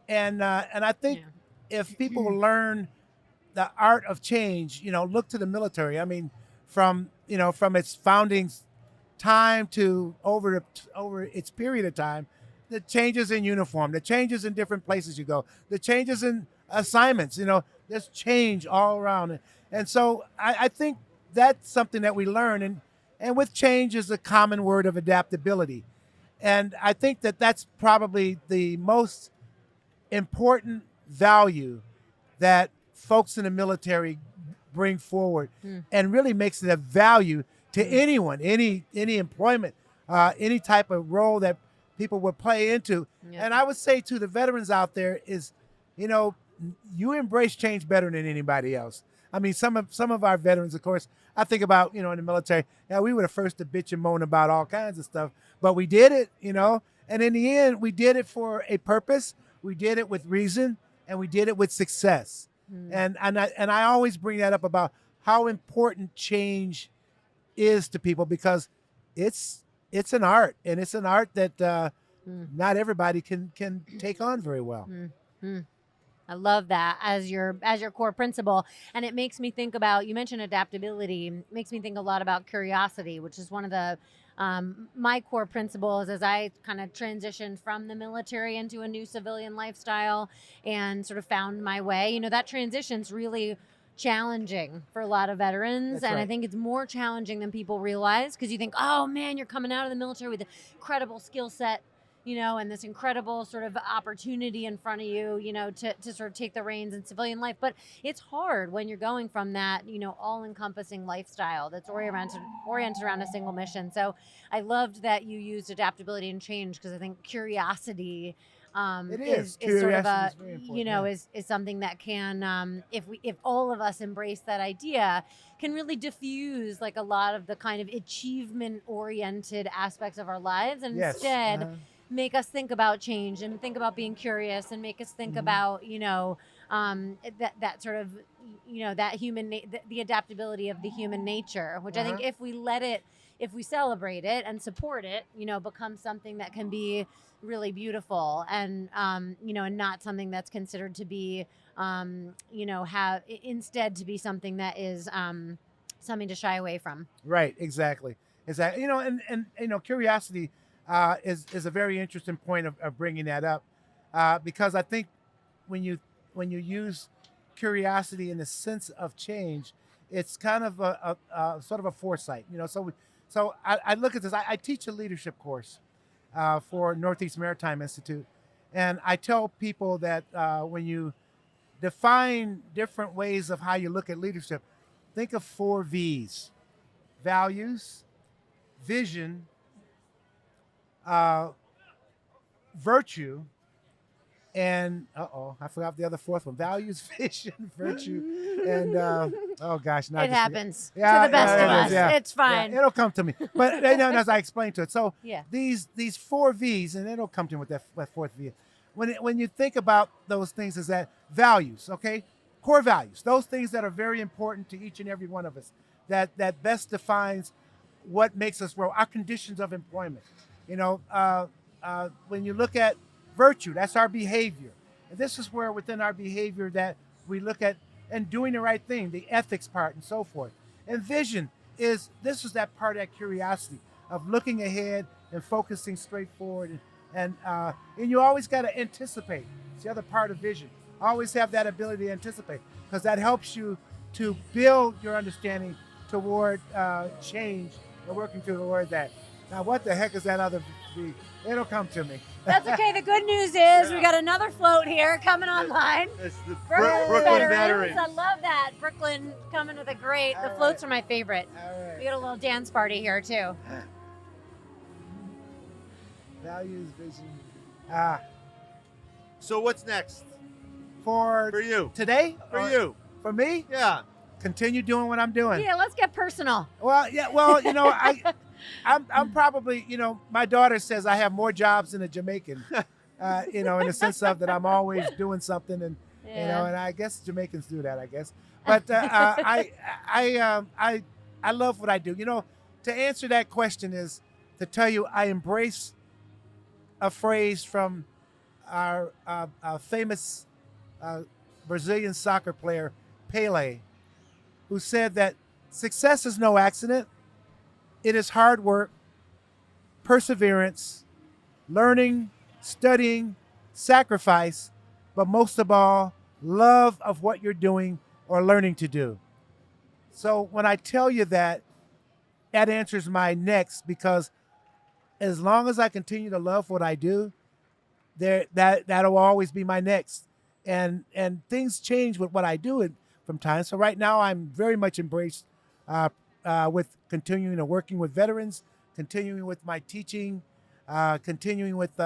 Speaker 5: and I think if people learn the art of change, look to the military. I mean, from its founding time to over its period of time, the changes in uniform, the changes in different places you go, the changes in assignments, there's change all around. And so I think that's something that we learn. And with change is a common word of adaptability. And I think that that's probably the most important value that folks in the military bring forward, and really makes it a value to anyone, any employment, any type of role that people would play into. And I would say to the veterans out there is, you embrace change better than anybody else. I mean, some of our veterans, of course, I think about, in the military, we were the first to bitch and moan about all kinds of stuff, but we did it, and in the end, we did it for a purpose. We did it with reason, and we did it with success. And I always bring that up about how important change is to people, because it's an art, and it's an art that not everybody can take on very well.
Speaker 3: I love that as your core principle. And it makes me think about, you mentioned adaptability. It makes me think a lot about curiosity, which is one of the my core principles as I kind of transitioned from the military into a new civilian lifestyle and sort of found my way. That transition's really challenging for a lot of veterans.
Speaker 5: That's
Speaker 3: and
Speaker 5: right.
Speaker 3: I think it's more challenging than people realize, because you think, oh man, you're coming out of the military with an incredible skill set, and this incredible sort of opportunity in front of you, to sort of take the reins in civilian life. But it's hard when you're going from that, all-encompassing lifestyle that's oriented around a single mission. So I loved that you used adaptability and change, because I think curiosity is sort of a,
Speaker 5: Curiosity is very important,
Speaker 3: is something that can, if all of us embrace that idea, can really diffuse like a lot of the kind of achievement-oriented aspects of our lives, and
Speaker 5: Yes.
Speaker 3: instead make us think about change and think about being curious, and make us think about, that sort of, that the adaptability of the human nature, which I think if we celebrate it and support it, becomes something that can be really beautiful and, and not something that's considered to be, instead to be something that is something to shy away from.
Speaker 5: Right, exactly. And curiosity is a very interesting point of bringing that up, because I think when you use curiosity in the sense of change, it's kind of a sort of a foresight. So I look at this. I teach a leadership course for Northeast Maritime Institute, and I tell people that when you define different ways of how you look at leadership, think of 4 V's: values, vision, virtue, and I forgot the other 4th one: values, vision, virtue, and oh gosh,
Speaker 3: it happens to the best of us.
Speaker 5: Yeah.
Speaker 3: It's fine.
Speaker 5: Yeah, it'll come to me. But as I explained to it, so
Speaker 3: Yeah.
Speaker 5: these 4 V's, and it'll come to me with that 4th V. When you think about those things, is that values, okay? Core values, those things that are very important to each and every one of us, that best defines what makes us grow, our conditions of employment. When you look at virtue, that's our behavior. And this is where within our behavior that we look at and doing the right thing, the ethics part and so forth. And vision is that part of that curiosity of looking ahead and focusing straight forward. And you always got to anticipate. It's the other part of vision. Always have that ability to anticipate, because that helps you to build your understanding toward change and working toward that. Now, what the heck is that other V? It'll come to me.
Speaker 3: That's okay. The good news is we got another float here coming online.
Speaker 4: It's the
Speaker 3: Brooklyn
Speaker 4: Veterans.
Speaker 3: Veterans. I love that. Brooklyn coming with a great. The floats are my favorite.
Speaker 5: All right.
Speaker 3: We got a little dance party here too.
Speaker 5: Values, vision.
Speaker 4: So what's next
Speaker 5: For
Speaker 4: for you?
Speaker 5: today?
Speaker 4: For
Speaker 5: Or
Speaker 4: you?
Speaker 5: For me?
Speaker 4: Yeah.
Speaker 5: Continue doing what I'm doing.
Speaker 3: Yeah, let's get personal.
Speaker 5: Well, I'm probably, my daughter says I have more jobs than a Jamaican, in the sense of that I'm always doing something, and and I guess Jamaicans do that, I guess. But I love what I do. To answer that question is to tell you I embrace a phrase from our famous Brazilian soccer player Pelé, who said that success is no accident. It is hard work, perseverance, learning, studying, sacrifice, but most of all, love of what you're doing or learning to do. So when I tell you that answers my next, because as long as I continue to love what I do, that'll always be my next. And things change with what I do from time. So right now I'm very much embraced with continuing to working with veterans, continuing with my teaching, continuing with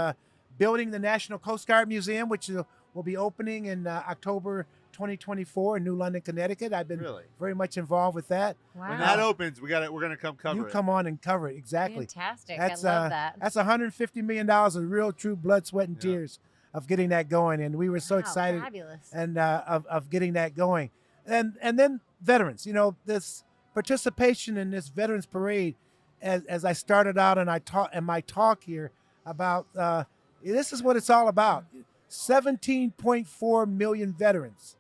Speaker 5: building the National Coast Guard Museum, which will be opening in October 2024 in New London, Connecticut. I've been very much involved with that.
Speaker 3: Wow.
Speaker 4: When that opens, we're gonna come cover
Speaker 5: You
Speaker 4: it.
Speaker 5: come on and cover it, exactly.
Speaker 3: Fantastic.
Speaker 5: That's
Speaker 3: I love that.
Speaker 5: That's $150 million of real, true blood, sweat, and tears of getting that going, and we were so excited
Speaker 3: Fabulous.
Speaker 5: and of getting that going. And then veterans, this participation in this Veterans Parade, as I started out and I taught in my talk here about this is what it's all about. 17.4 million veterans.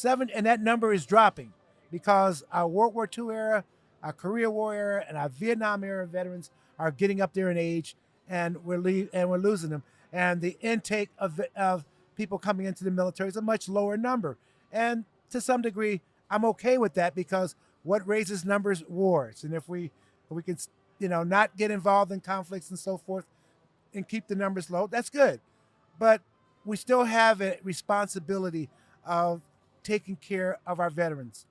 Speaker 5: And that number is dropping because our World War II era, our Korea War era, and our Vietnam era veterans are getting up there in age, and we're losing them. And the intake of people coming into the military is a much lower number. And to some degree, I'm okay with that, because what raises numbers? Wars. And if we can, not get involved in conflicts and so forth and keep the numbers low, that's good. But we still have a responsibility of taking care of our veterans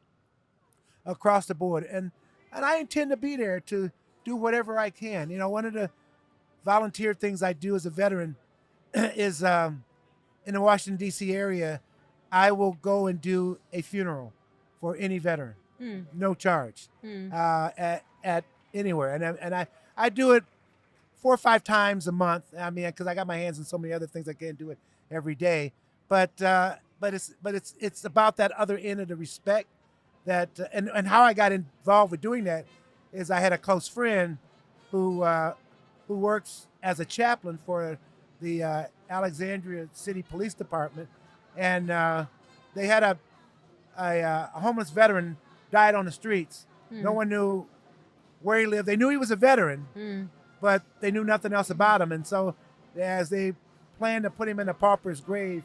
Speaker 5: across the board. And I intend to be there to do whatever I can. One of the volunteer things I do as a veteran is in the Washington, D.C. area, I will go and do a funeral for any veteran, no charge, at anywhere. And I do it 4 or 5 times a month. I mean, because I got my hands in so many other things, I can't do it every day. But it's about that other end of the respect that and how I got involved with doing that is I had a close friend who works as a chaplain for the Alexandria City Police Department, and they had a homeless veteran died on the streets. No one knew where he lived. They knew he was a veteran, but they knew nothing else about him. And so as they planned to put him in a pauper's grave,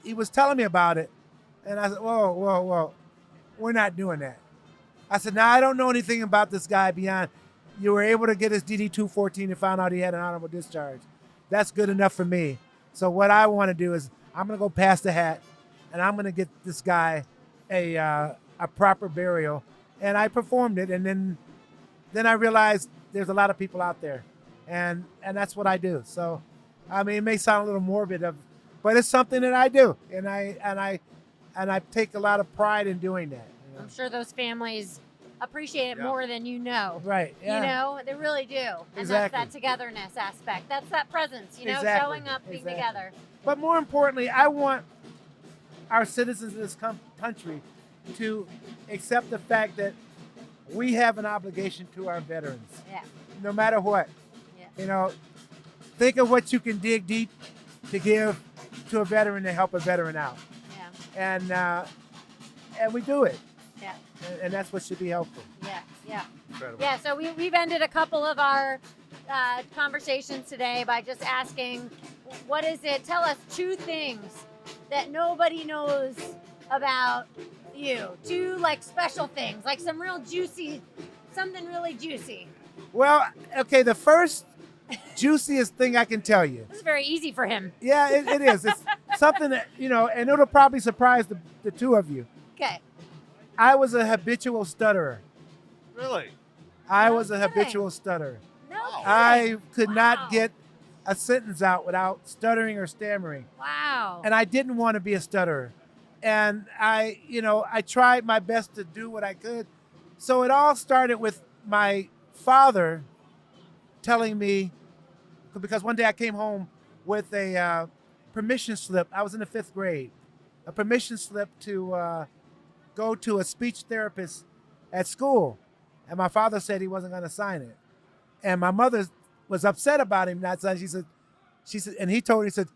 Speaker 5: he was telling me about it. And I said, whoa, we're not doing that. I said, now I don't know anything about this guy beyond you were able to get his DD-214 and found out he had an honorable discharge. That's good enough for me. So what I want to do is I'm going to go pass the hat, and I'm going to get this guy a proper burial. And I performed it, and then I realized there's a lot of people out there, and that's what I do. So, I mean, it may sound a little morbid, but it's something that I do, and I take a lot of pride in doing that. You know?
Speaker 3: I'm sure those families appreciate it more than you know.
Speaker 5: Right. Yeah.
Speaker 3: You know, they really do. And
Speaker 5: Exactly.
Speaker 3: that's that togetherness aspect. That's that presence, you know,
Speaker 5: Exactly.
Speaker 3: showing up, being together.
Speaker 5: But more importantly, I want our citizens of this country to accept the fact that we have an obligation to our veterans.
Speaker 3: Yeah.
Speaker 5: No matter what.
Speaker 3: Yeah.
Speaker 5: You know, think of what you can dig deep to give to a veteran to help a veteran out.
Speaker 3: Yeah.
Speaker 5: And we do it.
Speaker 3: Yeah.
Speaker 5: And that's what should be helpful.
Speaker 3: Yeah. Yeah.
Speaker 4: Incredible.
Speaker 3: Yeah, so we've ended a couple of our conversations today by just asking, what is it? Tell us 2 things that nobody knows about you. 2 like special things, like some real juicy, something really juicy.
Speaker 5: Well, okay, the first juiciest thing I can tell you.
Speaker 3: This is very easy for him.
Speaker 5: Yeah, it is. It's something that, you know, and it'll probably surprise the 2 of you.
Speaker 3: Okay.
Speaker 5: I was a habitual stutterer.
Speaker 4: Really?
Speaker 5: I
Speaker 3: No
Speaker 5: was a
Speaker 3: kidding.
Speaker 5: habitual stutterer.
Speaker 3: No.
Speaker 5: I
Speaker 3: kidding.
Speaker 5: could
Speaker 3: Wow.
Speaker 5: not get a sentence out without stuttering or stammering.
Speaker 3: Wow.
Speaker 5: And I didn't want to be a stutterer. And I tried my best to do what I could. So it all started with my father telling me, because one day I came home with a permission slip. I was in the 5th grade. A permission slip to go to a speech therapist at school. And my father said he wasn't going to sign it. And my mother was upset about him not signing. She said, and he told her, he said,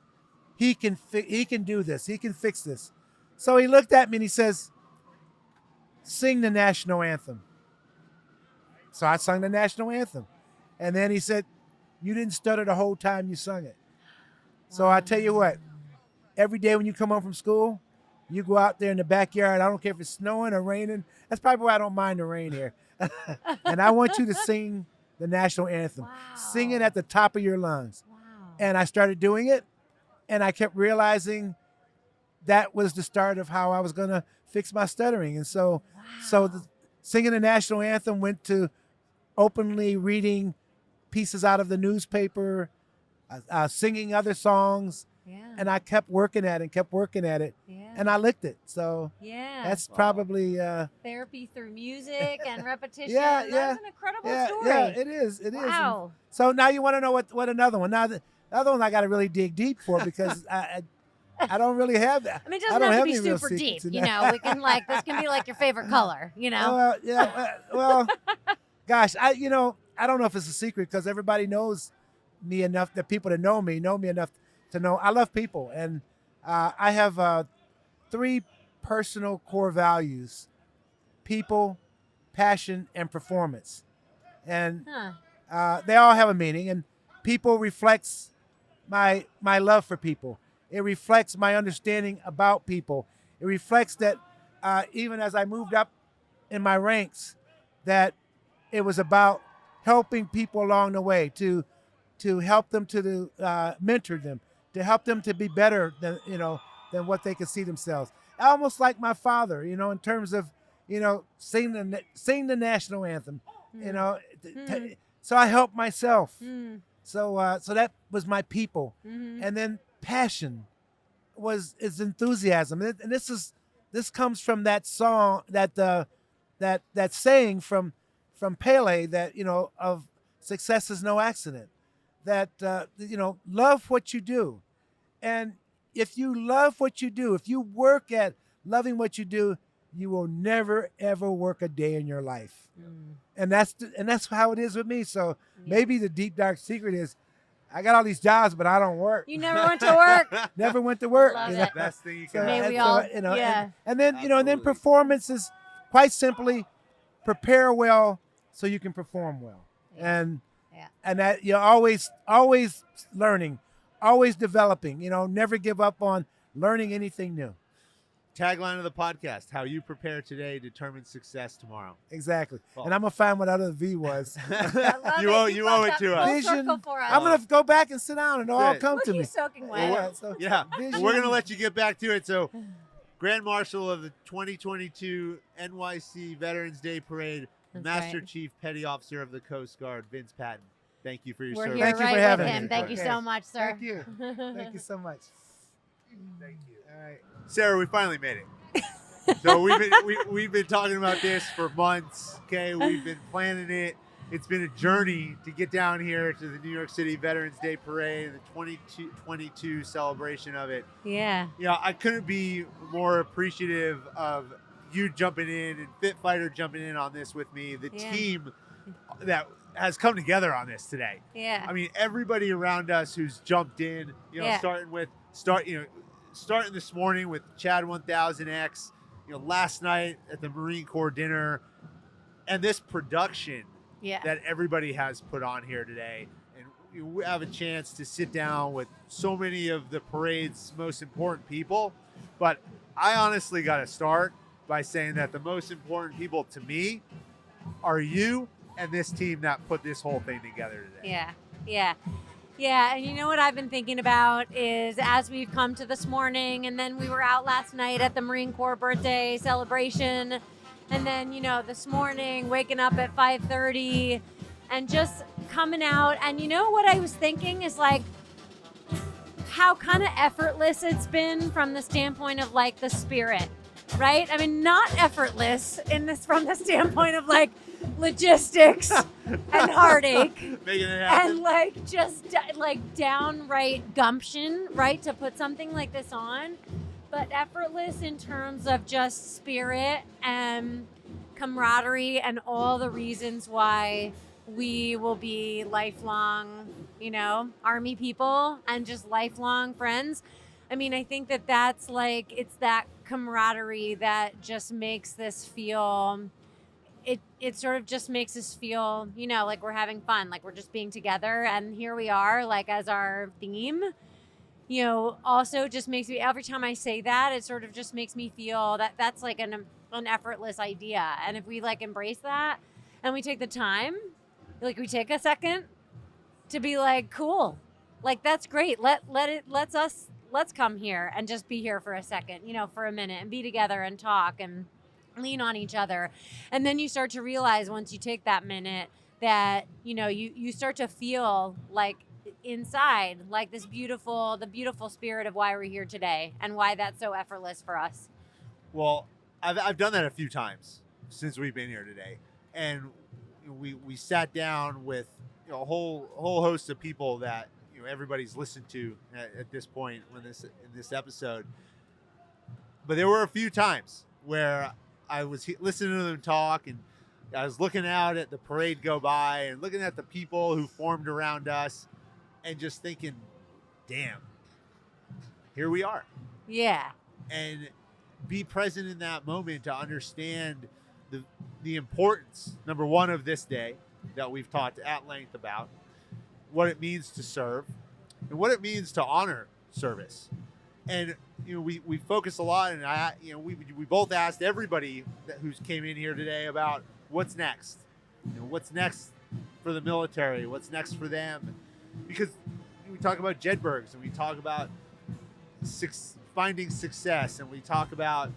Speaker 5: he can do this. He can fix this. So he looked at me and he says, sing the national anthem. So I sung the national anthem. And then he said, you didn't stutter the whole time you sung it. So I tell you what, every day when you come home from school, you go out there in the backyard. I don't care if it's snowing or raining. That's probably why I don't mind the rain here. And I want you to sing the national anthem.
Speaker 3: Wow.
Speaker 5: Sing it at the top of your lungs.
Speaker 3: Wow.
Speaker 5: And I started doing it, and I kept realizing that was the start of how I was going to fix my stuttering. And so, singing the national anthem went to openly reading pieces out of the newspaper, singing other songs, and I kept working at it, and I licked it. So that's probably
Speaker 3: therapy through music and repetition.
Speaker 5: Yeah,
Speaker 3: That's an incredible story.
Speaker 5: Yeah, it is. It is.
Speaker 3: Wow.
Speaker 5: And so now you want to know what another one? Now the other one I got to really dig deep for because I don't really have that.
Speaker 3: I mean, it
Speaker 5: I
Speaker 3: doesn't
Speaker 5: don't
Speaker 3: have to be
Speaker 5: any real
Speaker 3: super deep.
Speaker 5: secrets in
Speaker 3: You
Speaker 5: that.
Speaker 3: know, we can this can be like your favorite color. You know.
Speaker 5: Well, yeah. Well, gosh, I don't know if it's a secret because everybody knows me enough. The people that know me enough to know I love people, and I have 3 personal core values: people, passion, and performance. And they all have a meaning. And people reflects my love for people. It reflects my understanding about people. It reflects that even as I moved up in my ranks, that it was about helping people along the way, to help them, to mentor them, to help them to be better than what they could see themselves. Almost like my father, in terms of, sing the national anthem, so I helped myself. So that was my people. And then passion is enthusiasm. And this comes from that song, that saying from Pele, that, of success is no accident, that, love what you do. And if you love what you do, if you work at loving what you do, you will never ever work a day in your life. And that's how it is with me. So maybe the deep dark secret is I got all these jobs, but I don't work.
Speaker 3: You never went to work.
Speaker 5: Never went to work.
Speaker 3: Love
Speaker 5: you
Speaker 3: it.
Speaker 5: know?
Speaker 4: The best thing you
Speaker 3: So
Speaker 4: can
Speaker 3: may
Speaker 4: have.
Speaker 3: we all,
Speaker 5: you know,
Speaker 3: yeah.
Speaker 5: and then and then
Speaker 4: Absolutely.
Speaker 5: performance is quite simply prepare well so you can perform well. And that you're always learning, always developing, never give up on learning anything new.
Speaker 4: Tagline of the podcast: How you prepare today determines success tomorrow.
Speaker 5: Exactly.
Speaker 4: Well.
Speaker 5: And I'm gonna find what other V was.
Speaker 3: I love
Speaker 4: You
Speaker 3: it.
Speaker 4: owe-
Speaker 3: You
Speaker 4: you
Speaker 3: brought
Speaker 4: owe it
Speaker 3: that
Speaker 4: to
Speaker 3: full
Speaker 4: us.
Speaker 5: Vision.
Speaker 3: circle for us.
Speaker 5: I'm gonna go back and sit down and it'll all
Speaker 4: Good.
Speaker 5: come
Speaker 3: What
Speaker 5: to
Speaker 3: are you
Speaker 5: me.
Speaker 3: soaking wet?
Speaker 4: Yeah,
Speaker 5: vision.
Speaker 4: we're going to let you get back to it. So, Grand Marshal of the 2022 NYC Veterans Day Parade,
Speaker 3: That's
Speaker 4: Master
Speaker 3: right.
Speaker 4: Chief Petty Officer of the Coast Guard, Vince Patton. Thank you for your
Speaker 3: We're
Speaker 4: service.
Speaker 3: here
Speaker 5: Thank you
Speaker 3: right
Speaker 5: for
Speaker 3: with
Speaker 5: having
Speaker 3: him.
Speaker 5: me.
Speaker 3: Thank you
Speaker 5: Okay.
Speaker 3: so much, sir.
Speaker 5: Thank you. Thank you so much. Thank you. All right.
Speaker 4: Sarah, we finally made it. So we've been talking about this for months. Okay, we've been planning it. It's been a journey to get down here to the New York City Veterans Day Parade and the 2022 celebration of it.
Speaker 3: Yeah.
Speaker 4: I couldn't be more appreciative of you jumping in and FitFighter jumping in on this with me. The
Speaker 3: Yeah.
Speaker 4: team that has come together on this today.
Speaker 3: Yeah.
Speaker 4: I mean, everybody around us who's jumped in.
Speaker 3: Yeah.
Speaker 4: Starting this morning with Chad 1000X. Last night at the Marine Corps dinner, and this production
Speaker 3: Yeah.
Speaker 4: that everybody has put on here today. And we have a chance to sit down with so many of the parade's most important people. But I honestly got to start by saying that the most important people to me are you and this team that put this whole thing together today.
Speaker 3: Yeah. Yeah. Yeah, and you know what I've been thinking about is as we've come to this morning, and then we were out last night at the Marine Corps birthday celebration, and then, this morning, waking up at 5:30 and just coming out. And you know what I was thinking is like how kind of effortless it's been from the standpoint of like the spirit, right? I mean, not effortless from the standpoint of like logistics and heartache.
Speaker 4: Making it happen.
Speaker 3: And just downright gumption, right, to put something like this on, but effortless in terms of just spirit and camaraderie and all the reasons why we will be lifelong, Army people and just lifelong friends. I mean, I think that's it's that camaraderie that just makes this feel. It sort of just makes us feel, like we're having fun, like we're just being together. And here we are, like as our theme, also just makes me, every time I say that, it sort of just makes me feel that that's like an effortless idea. And if we embrace that and we take the time, we take a second to be like, cool, that's great. Let's come here and just be here for a second, for a minute and be together and talk and lean on each other. And then you start to realize once you take that minute that, you start to feel like inside, like the beautiful spirit of why we're here today and why that's so effortless for us.
Speaker 4: Well, I've done that a few times since we've been here today. And we sat down with a whole host of people that everybody's listened to at this point in this episode. But there were a few times where I was listening to them talk, and I was looking out at the parade go by and looking at the people who formed around us and just thinking, damn, here we are.
Speaker 3: Yeah.
Speaker 4: And be present in that moment to understand the importance, number one, of this day that we've talked at length about, what it means to serve, and what it means to honor service. And we focus a lot, and we both asked everybody who's came in here today about what's next. What's next for the military? What's next for them? Because we talk about Jedburghs, and we talk about finding success, and we talk about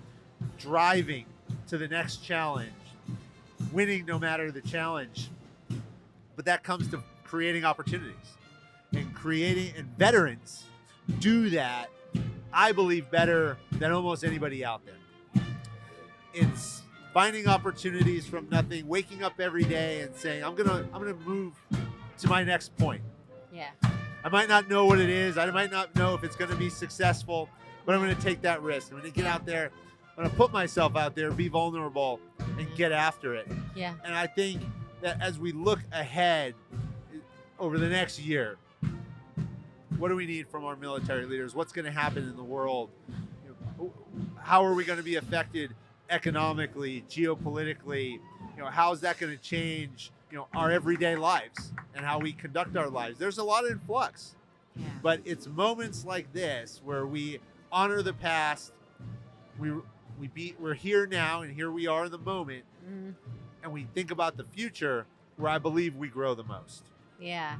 Speaker 4: driving to the next challenge, winning no matter the challenge. But that comes to creating opportunities, and veterans do that, I believe, better than almost anybody out there. It's finding opportunities from nothing, waking up every day and saying, I'm gonna move to my next point.
Speaker 3: Yeah.
Speaker 4: I might not know what it is. I might not know if it's going to be successful, but I'm going to take that risk. I'm going to get out there. I'm going to put myself out there, be vulnerable, and get after it.
Speaker 3: Yeah.
Speaker 4: And I think that as we look ahead over the next year, what do we need from our military leaders? What's going to happen in the world? How are we going to be affected economically, geopolitically? How is that going to change, our everyday lives and how we conduct our lives? There's a lot of influx, but it's moments like this where we honor the past. We're here now, and here we are in the moment, and we think about the future, where I believe we grow the most.
Speaker 3: Yeah,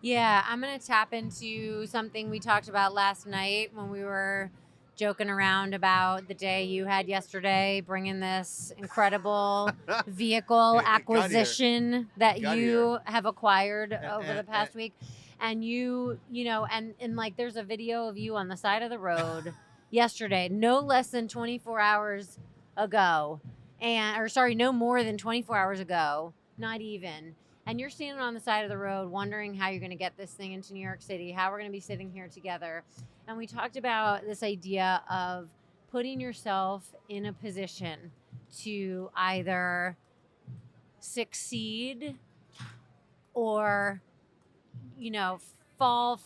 Speaker 3: I'm going to tap into something we talked about last night when we were joking around about the day you had yesterday, bringing this incredible vehicle acquisition that you have acquired over the past week. And you know, and like there's a video of you on the side of the road yesterday, no less than 24 hours ago, no more than 24 hours ago, not even. And you're standing on the side of the road wondering how you're going to get this thing into New York City, how we're going to be sitting here together. And we talked about this idea of putting yourself in a position to either succeed or,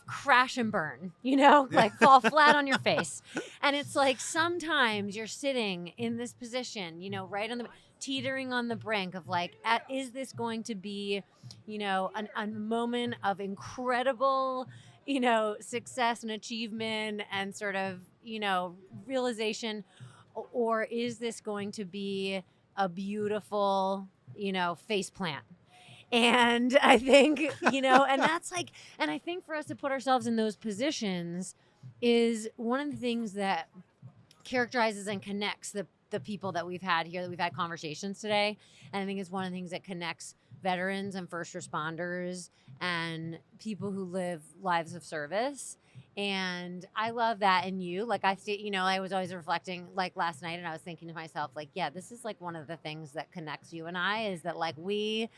Speaker 3: crash and burn, like fall flat on your face. And it's like sometimes you're sitting in this position, right on the teetering on the brink of like, is this going to be, a moment of incredible, success and achievement and sort of, realization, or is this going to be a beautiful, face plant? And I think, and that's like, and I think for us to put ourselves in those positions is one of the things that characterizes and connects the people that we've had here, that we've had conversations today. And I think it's one of the things that connects veterans and first responders and people who live lives of service. And I love that in you. Like I was always reflecting like last night, and I was thinking to myself, like, yeah, this is like one of the things that connects you and I, is that like we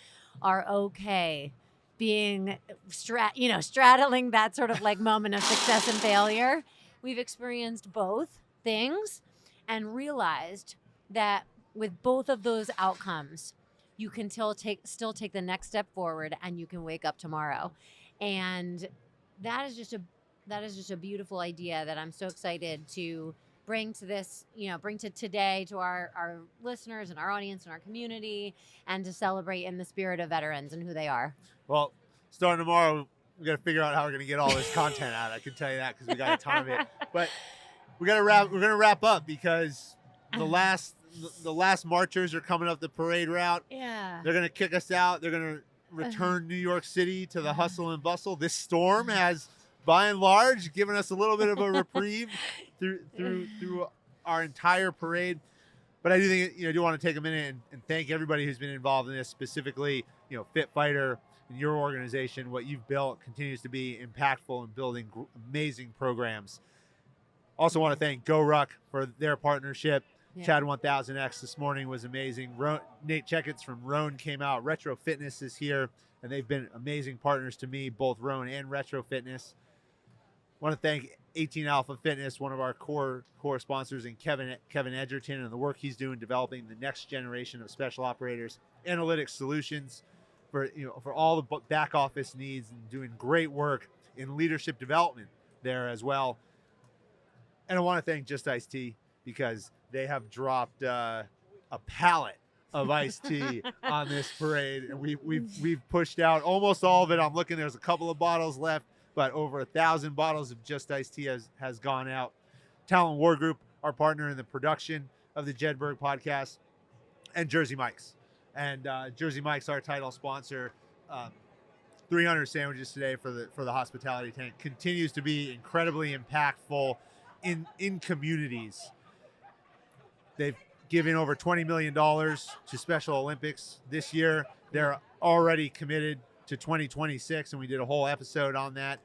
Speaker 3: are okay being straddling that sort of like moment of success and failure. We've experienced both things and realized that with both of those outcomes, you can still take the next step forward, and you can wake up tomorrow. And that is just a beautiful idea that I'm so excited to bring to this, bring to today to our listeners and our audience and our community, and to celebrate in the spirit of veterans and who they are.
Speaker 4: Well, starting tomorrow, we got to figure out how we're going to get all this content out. I can tell you that because we got a ton of it. But we're gonna wrap up because the last marchers are coming up the parade route.
Speaker 3: Yeah.
Speaker 4: They're gonna kick us out. They're gonna return New York City to the hustle and bustle. This storm has, by and large, given us a little bit of a reprieve through our entire parade. But I do think I do want to take a minute and thank everybody who's been involved in this, specifically FitFighter and your organization. What you've built continues to be impactful in building amazing programs. Also want to thank Go Ruck for their partnership. Yeah. Chad 1000X this morning was amazing. Nate Checketts from Roan came out. Retro Fitness is here, and they've been amazing partners to me, both Roan and Retro Fitness. Want to thank 18 Alpha Fitness, one of our core sponsors, and Kevin Edgerton, and the work he's doing developing the next generation of special operators, analytics solutions for all the back office needs, and doing great work in leadership development there as well. And I want to thank Just Iced Tea, because they have dropped a pallet of iced tea on this parade, and we've pushed out almost all of it. I'm looking, there's a couple of bottles left, but over 1,000 bottles of Just Iced Tea has gone out. Talent War Group, our partner in the production of the Jedburgh podcast, and Jersey Mike's. And Jersey Mike's, our title sponsor. 300 sandwiches today for the hospitality tank, continues to be incredibly impactful in communities. They've given over $20 million to Special Olympics this year. They're already committed to 2026, and we did a whole episode on that.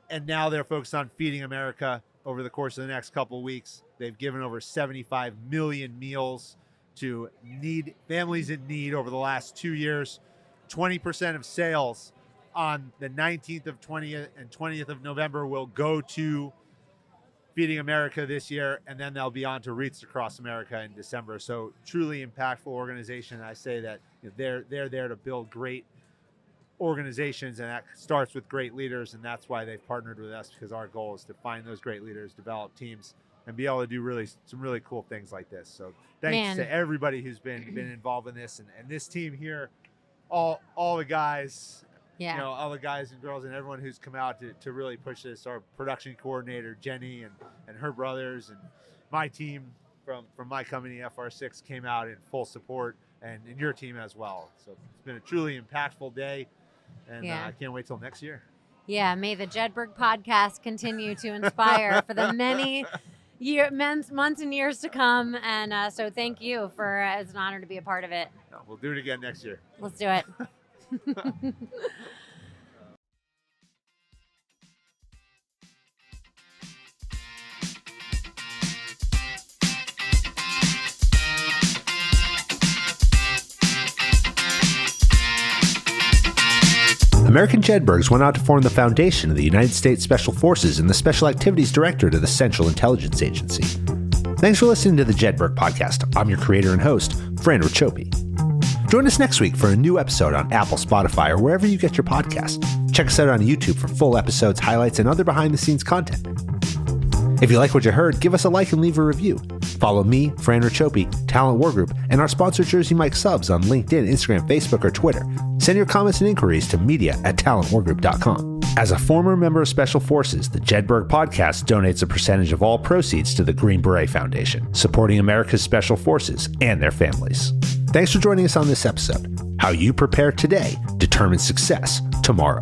Speaker 4: And now they're focused on feeding America over the course of the next couple of weeks. They've given over 75 million meals to families in need over the last 2 years. 20% of sales on the 19th of 20th and 20th of November will go to Feeding America this year, and then they'll be on to Wreaths Across America in December. So truly impactful organization. I say that they're there to build great organizations, and that starts with great leaders, and that's why they've partnered with us, because our goal is to find those great leaders, develop teams, and be able to do some really cool things like this. So thanks to everybody who's been involved in this, and this team here, all the guys.
Speaker 3: Yeah.
Speaker 4: All the guys and girls and everyone who's come out to really push this. Our production coordinator, Jenny, and her brothers, and my team from my company, FR6, came out in full support, and your team as well. So it's been a truly impactful day, and I can't wait till next year.
Speaker 3: Yeah, may the Jedburgh podcast continue to inspire for the many months and years to come. And so thank you it's an honor to be a part of it.
Speaker 4: We'll do it again next year.
Speaker 3: Let's do it.
Speaker 1: American Jedburghs went out to form the foundation of the United States Special Forces and the Special Activities Directorate of the Central Intelligence Agency. Thanks for listening to the Jedburgh Podcast. I'm your creator and host, Fran Racioppi. Join us next week for a new episode on Apple, Spotify, or wherever you get your podcasts. Check us out on YouTube for full episodes, highlights, and other behind-the-scenes content. If you like what you heard, give us a like and leave a review. Follow me, Fran Racioppi, Talent War Group, and our sponsor Jersey Mike Subs on LinkedIn, Instagram, Facebook, or Twitter. Send your comments and inquiries to media@talentwargroup.com. As a former member of Special Forces, the Jedburgh Podcast donates a percentage of all proceeds to the Green Beret Foundation, supporting America's Special Forces and their families. Thanks for joining us on this episode. How you prepare today determines success tomorrow.